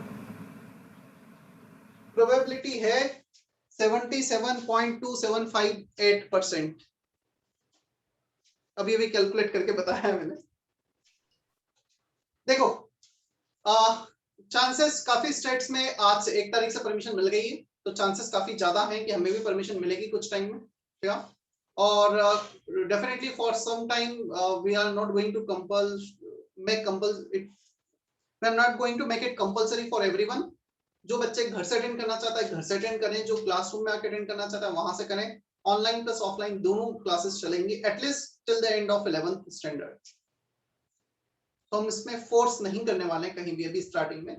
Speaker 1: प्रोबेबिलिटी है 77.2758%। अभी अभी कैलकुलेट करके बताया है मैंने। देखो, चांसेस काफी स्टेट्स में आज से 1 तारीख से परमिशन मिल गई है, तो चांसेस काफी ज्यादा है कि हमें भी परमिशन मिलेगी कुछ टाइम में, क्या? और definitely for some time we are not going to make it compulsory for everyone. जो बच्चे घर से अटेंड करना चाहता है घर से अटेंड करें, जो क्लासरूम में आके अटेंड करना चाहता है वहां से करें। ऑनलाइन प्लस ऑफलाइन दोनों क्लासेस चलेंगी at least till the end of 11th standard. तो हम इसमें फोर्स नहीं करने वाले हैं कहीं भी अभी स्टार्टिंग में।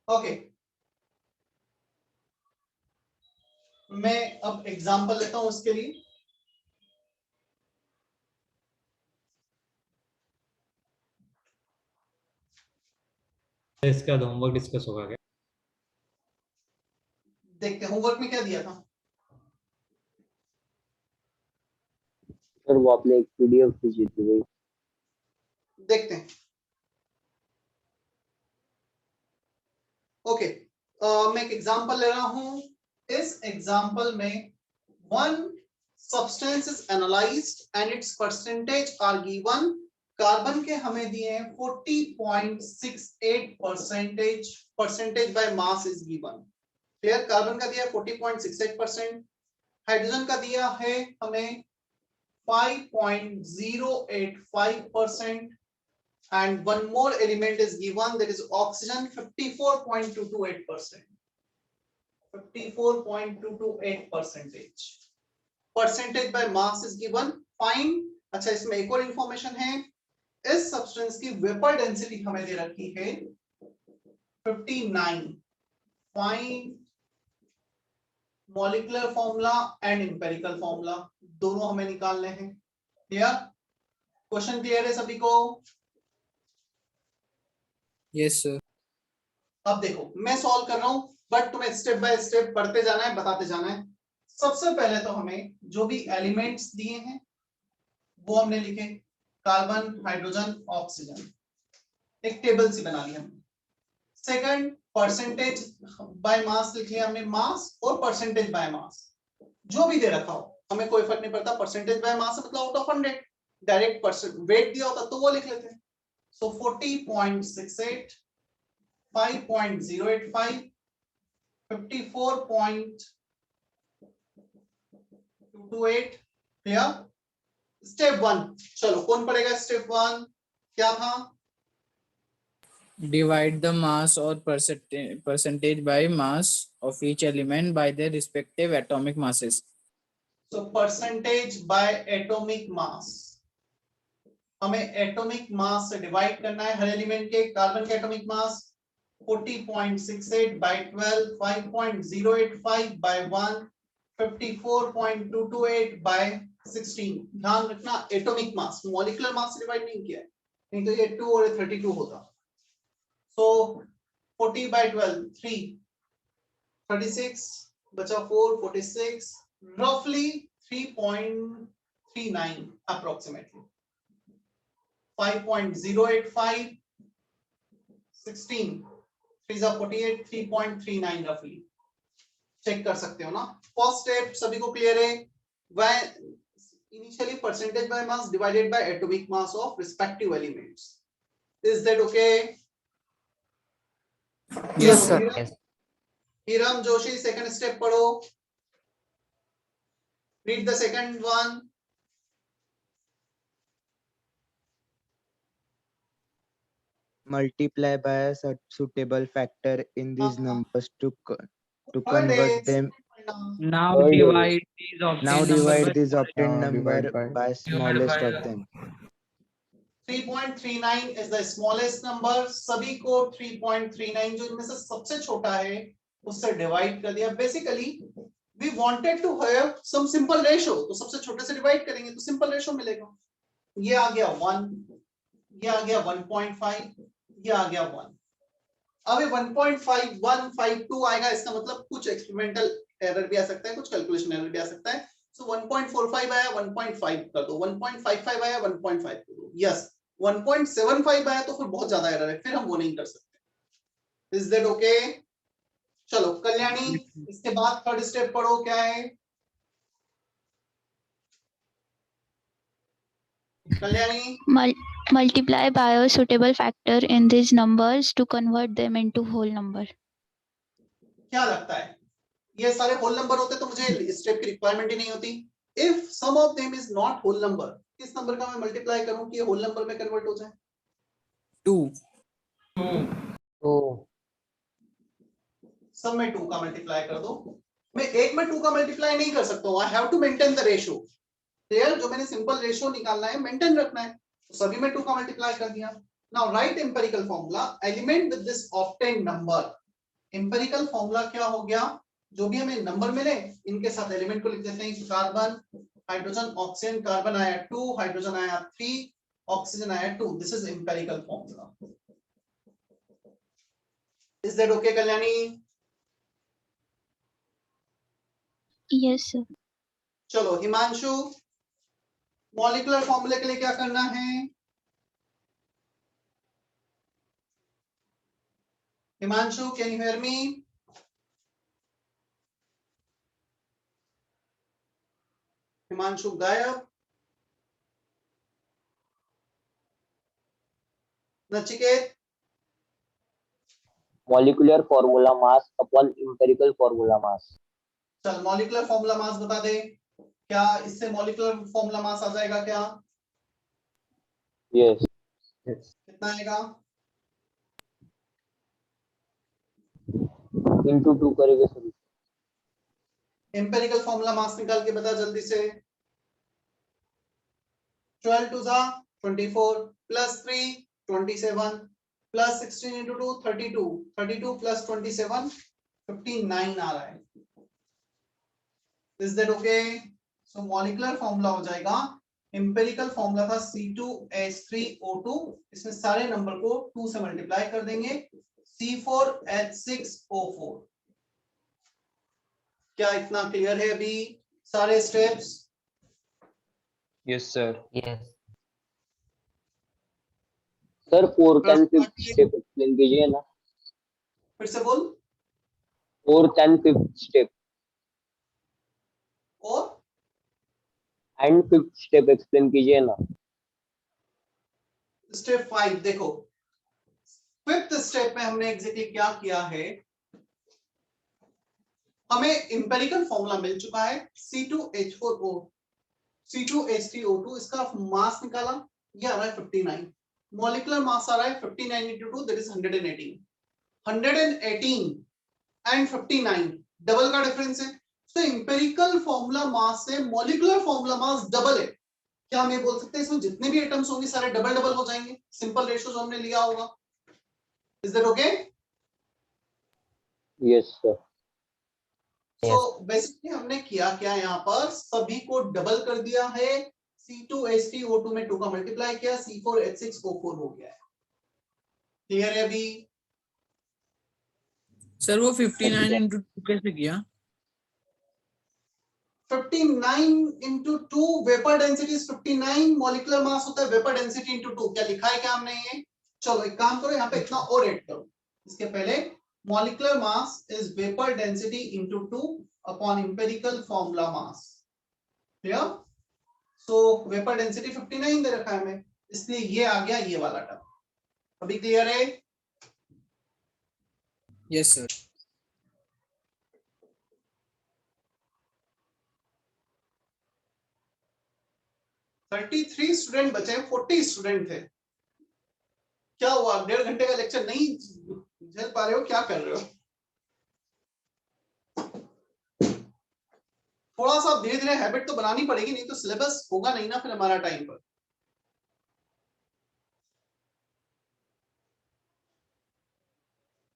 Speaker 1: ओके, मैं अब एग्जांपल लेता हूं उसके लिए।
Speaker 3: इसका होमवर्क डिस्कस होगा क्या?
Speaker 1: देखते हैं होमवर्क में क्या दिया था।
Speaker 2: सर वो आपने एक पीडीएफ भेजी थी वही।
Speaker 1: देखते हैं। ओके, मैं एक एग्जांपल ले रहा हूं। इस एग्जांपल में one substance is analysed and its percentage are given. Carbon के हमें दिए हैं 40.68%, percentage by mass is given. Clear, carbon का दिया है 40.68%, हाइड्रोजन का दिया है हमें 5.085%, and one more element is given, that is oxygen 54.228%, 54.228%, percentage by mass is given, find। अच्छा, इसमें एक और इंफॉर्मेशन है, इस सब्सटेंस की वेपर डेंसिटी हमें दे रखी है 59। Find molecular formula and empirical formula, दोनों हमें निकालने हैं। क्लियर, क्वेश्चन क्लियर है सभी को?
Speaker 4: Yes sir.
Speaker 1: अब देखो मैं सॉल्व कर रहा हूं, बट तुम्हें स्टेप बाय स्टेप पढ़ते जाना है, बताते जाना है। सबसे पहले तो हमें जो भी एलिमेंट्स दिए हैं वो हमने लिखे, कार्बन, हाइड्रोजन, ऑक्सीजन, एक टेबल सी बना ली हमने। सेकंड, परसेंटेज बाय मास लिख लिया हमने, मास और परसेंटेज बाय मास जो भी दे रखा हो हमें कोई फर्क नहीं पड़ता। परसेंटेज बाय मास मतलब out of 100, direct percent weight दिया होता तो वो लिख लेते हैं। सो 40.68, 5.085, 54.228, क्लियर। स्टेप 1, चलो कौन पढ़ेगा स्टेप 1? क्या था?
Speaker 4: Divide the mass or percentage by mass of each element by their respective atomic masses.
Speaker 1: So percentage by atomic mass, हमें एटॉमिक मास से डिवाइड करना है हर एलिमेंट के। कार्बन के atomic mass 40.68 by 12, 5.085 by 1, 54.228 by 16। ध्यान रखना एटॉमिक मास, मॉलिक्यूलर मास से डिवाइड नहीं किया है, नहीं तो ये 2 और 32 होता। So 40 by 12 3, 36 बचा 4, 46, roughly 3.39 approximately, 5.085, 16, 3 is 48, 3.39 roughly। Check कर सकते हो ना। फर्स्ट स्टेप सभी को क्लियर है? Initially percentage by mass divided by atomic mass of respective elements. Is that okay?
Speaker 4: Yes, sir.
Speaker 7: Yes.
Speaker 1: Hiram Joshi, second step पढ़ो। Read the second one.
Speaker 8: Multiply by a suitable factor in these numbers to
Speaker 1: Third
Speaker 8: convert
Speaker 1: is
Speaker 8: them.
Speaker 5: Now
Speaker 2: Third
Speaker 5: divide these
Speaker 8: Now
Speaker 5: obtained number
Speaker 8: divide
Speaker 5: by
Speaker 8: this obtained
Speaker 10: Now
Speaker 8: number
Speaker 10: divide
Speaker 8: by smallest of them.
Speaker 1: 3.39 is the smallest number। सभी को 3.39 जो इनमें से सबसे छोटा है उससे डिवाइड कर दिया। Basically we wanted to have some simple ratio, तो सबसे छोटे से डिवाइड करेंगे तो सिंपल रेशो मिलेगा। ये आ गया 1, ये आ गया 1.5, ये आ गया 1। अब ये 1.5 152 आएगा, इसका मतलब कुछ एक्सपेरिमेंटल एरर भी आ सकता है, कुछ कैलकुलेशन एरर भी आ सकता है। सो 1.45 आया 1.5 कर दो, 1.55 आया 1.5 कर दो। यस 1.75 आया तो फिर बहुत ज्यादा एरर है, फिर हम वो नहीं कर सकते। Is that okay? चलो कल्याणी, इसके बाद थर्ड स्टेप पढ़ो, क्या है Kalyani?
Speaker 11: Multiply by a suitable factor in these numbers to convert them into whole number.
Speaker 1: क्या लगता है ये सारे होल नंबर होते तो मुझे स्टेप की रिक्वायरमेंट ही नहीं होती। If some of them is not whole number, किस नंबर का मैं मल्टीप्लाई करूं कि ये होल नंबर में कन्वर्ट हो जाए?
Speaker 4: 2.
Speaker 2: तो
Speaker 1: सब में 2 का मल्टीप्लाई कर दो। मैं एक में 2 का मल्टीप्लाई नहीं कर सकता हूं, I have to maintain the ratio. Clear? जो मैंने सिंपल रेशियो निकालना है मेंटेन रखना है, तो सभी में 2 का मल्टीप्लाई कर दिया। Now right empirical formula element with this obtained number. Empirical formula क्या हो गया? जो भी हमें नंबर मिले इनके साथ एलिमेंट को लिख देते हैं। Carbon, hydrogen, oxygen. कार्बन आया 2, हाइड्रोजन आया 3, ऑक्सीजन आया 2। This is empirical formula. Is that okay Kalyani?
Speaker 11: Yes, sir.
Speaker 1: चलो हिमांशु, मॉलिक्यूलर फॉर्मूले के लिए क्या करना है? Himanshu, can you hear me? Himanshu गायब। Nachiket,
Speaker 2: molecular formula mass upon empirical formula mass.
Speaker 1: चल मॉलिक्यूलर फॉर्मूला मास बता दे। क्या इससे मॉलिक्यूलर फॉर्मूला मास आ जाएगा क्या?
Speaker 2: Yes.
Speaker 1: कितना आएगा?
Speaker 2: Into 2 करेंगे सभी।
Speaker 1: एम्पिरिकल फॉर्मूला मास निकाल के बता जल्दी से। 12 2 जा 24 प्लस 3 27 प्लस 16 into 2 32, 32 प्लस 27 59 आ रहा है। Is that okay? So molecular formula हो जाएगा, एम्पिरिकल फॉर्मूला था C2H3O2, इसमें सारे नंबर को 2 से मल्टीप्लाई कर देंगे, C4H6O4। क्या इतना क्लियर है अभी सारे steps?
Speaker 8: Yes, sir.
Speaker 7: Yes.
Speaker 2: Sir 4th and 5th step explain कीजिए ना।
Speaker 1: फिर से बोल।
Speaker 2: 4th and 5th स्टेप
Speaker 1: और
Speaker 2: एंड 5th स्टेप एक्सप्लेन कीजिए ना।
Speaker 1: स्टेप 5 देखो, 5th स्टेप में हमने एग्जैक्टली क्या किया है, हमें एम्पिरिकल फॉर्मूला मिल चुका है C2H4O, C2H3O2, इसका मास निकाला, ये आ रहा है 59, मॉलिक्यूलर मास आ रहा है 59 into 2 that is 118, 118 and 59 double का डिफरेंस है, तो इंपेरिकल फॉर्मूला मास से मॉलिक्यूलर फॉर्मूला मास डबल है। क्या हम ये बोल सकते हैं इसमें जितने भी एटम्स होंगे सारे डबल डबल हो जाएंगे, सिंपल रेशियो जो हमने लिया होगा। Is that okay?
Speaker 2: Yes sir.
Speaker 1: So basically हमने किया क्या, यहाँ पर सभी को डबल कर दिया है, C2H3O2 में 2 का मल्टीप्लाई किया, C4H6O4 हो गया है। क्लियर है अभी?
Speaker 4: सर वो 59 into 2 कैसे किया?
Speaker 1: 59 into 2, vapour density is 59, molecular mass होता है वेपर डेंसिटी into 2। क्या लिखा है क्या हमने ये? चलो एक काम करो, यहाँ पे इतना और ऐड करो, इसके पहले molecular mass is vapour density into 2 upon empirical formula mass. Clear? So vapour density 59 दे रखा है हमें, इसलिए ये आ गया ये वाला टर्म। अभी क्लियर है?
Speaker 4: Yes sir.
Speaker 1: थर्टी 33 स्टूडेंट बचे, 40 स्टूडेंट थे। क्या हुआ, 1.5 घंटे का लेक्चर नहीं झेल पा रहे हो, क्या कर रहे हो? थोड़ा सा धीरे धीरे हैबिट तो बनानी पड़ेगी, नहीं तो सिलेबस होगा नहीं ना फिर हमारा टाइम पर।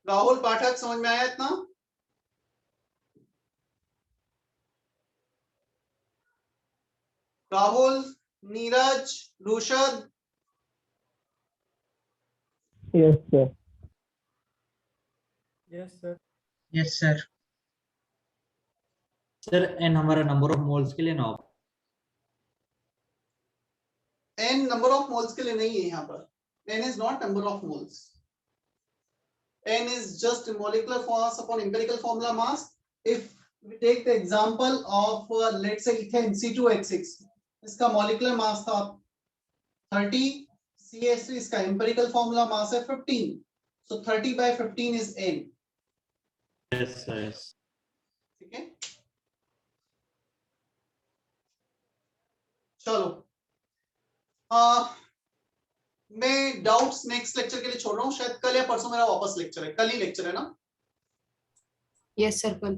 Speaker 1: राहुल पाठक समझ में आया इतना? Rahul, Neeraj, Rushad,
Speaker 2: yes sir.
Speaker 5: Yes sir.
Speaker 3: Sir N हमारा नंबर ऑफ मोल्स के लिए ना
Speaker 1: n नंबर ऑफ मोल्स के लिए नहीं है यहाँ पर, n is not number of moles, n is just molecular mass upon empirical formula mass. If we take the example of let's say ethane C2H6, इसका molecular mass था 30, CH3 इसका empirical formula mass है 15, so 30 by 15 is n।
Speaker 3: Yes sir yes.
Speaker 1: ठीक है, चलो मैं डाउट्स नेक्स्ट लेक्चर के लिए छोड़ रहा हूँ, शायद कल या परसों मेरा वापस लेक्चर है, कल ही लेक्चर है ना?
Speaker 6: यस सर कल।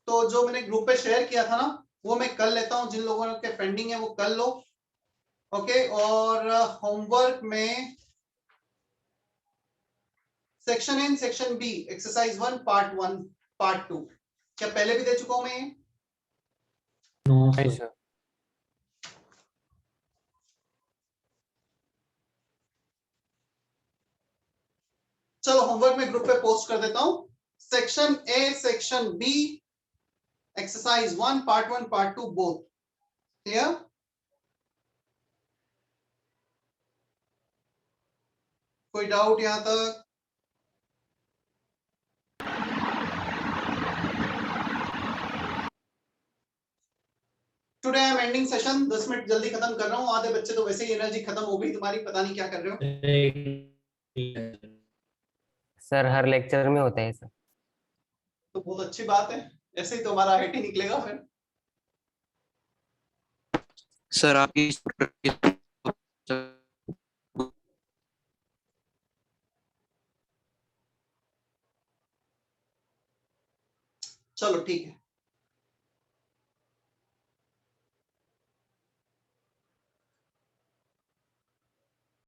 Speaker 1: तो जो मैंने ग्रुप पे शेयर किया था ना वो मैं कर लेता हूँ, जिन लोगों के पेंडिंग है वो कर लो। ओके, और होमवर्क में section and section B exercise 1 part 1 part 2 क्या पहले भी दे चुका हूं मैं?
Speaker 3: नो
Speaker 7: नहीं
Speaker 3: सर।
Speaker 7: सर।
Speaker 1: चलो होमवर्क में ग्रुप पे पोस्ट कर देता हूं, section A section B exercise 1 part 1 part 2 both. Clear? कोई डाउट यहां तक? Today I am ending session, 10 minute जल्दी खत्म कर रहा हूं, आधे बच्चे तो वैसे ही एनर्जी खत्म हो गई तुम्हारी, पता नहीं क्या कर रहे हो।
Speaker 7: सर हर लेक्चर में होता है सर।
Speaker 1: तो बहुत अच्छी बात है, ऐसे ही तो हमारा आईटी निकलेगा फिर।
Speaker 10: सर आपकी
Speaker 1: चलो ठीक है।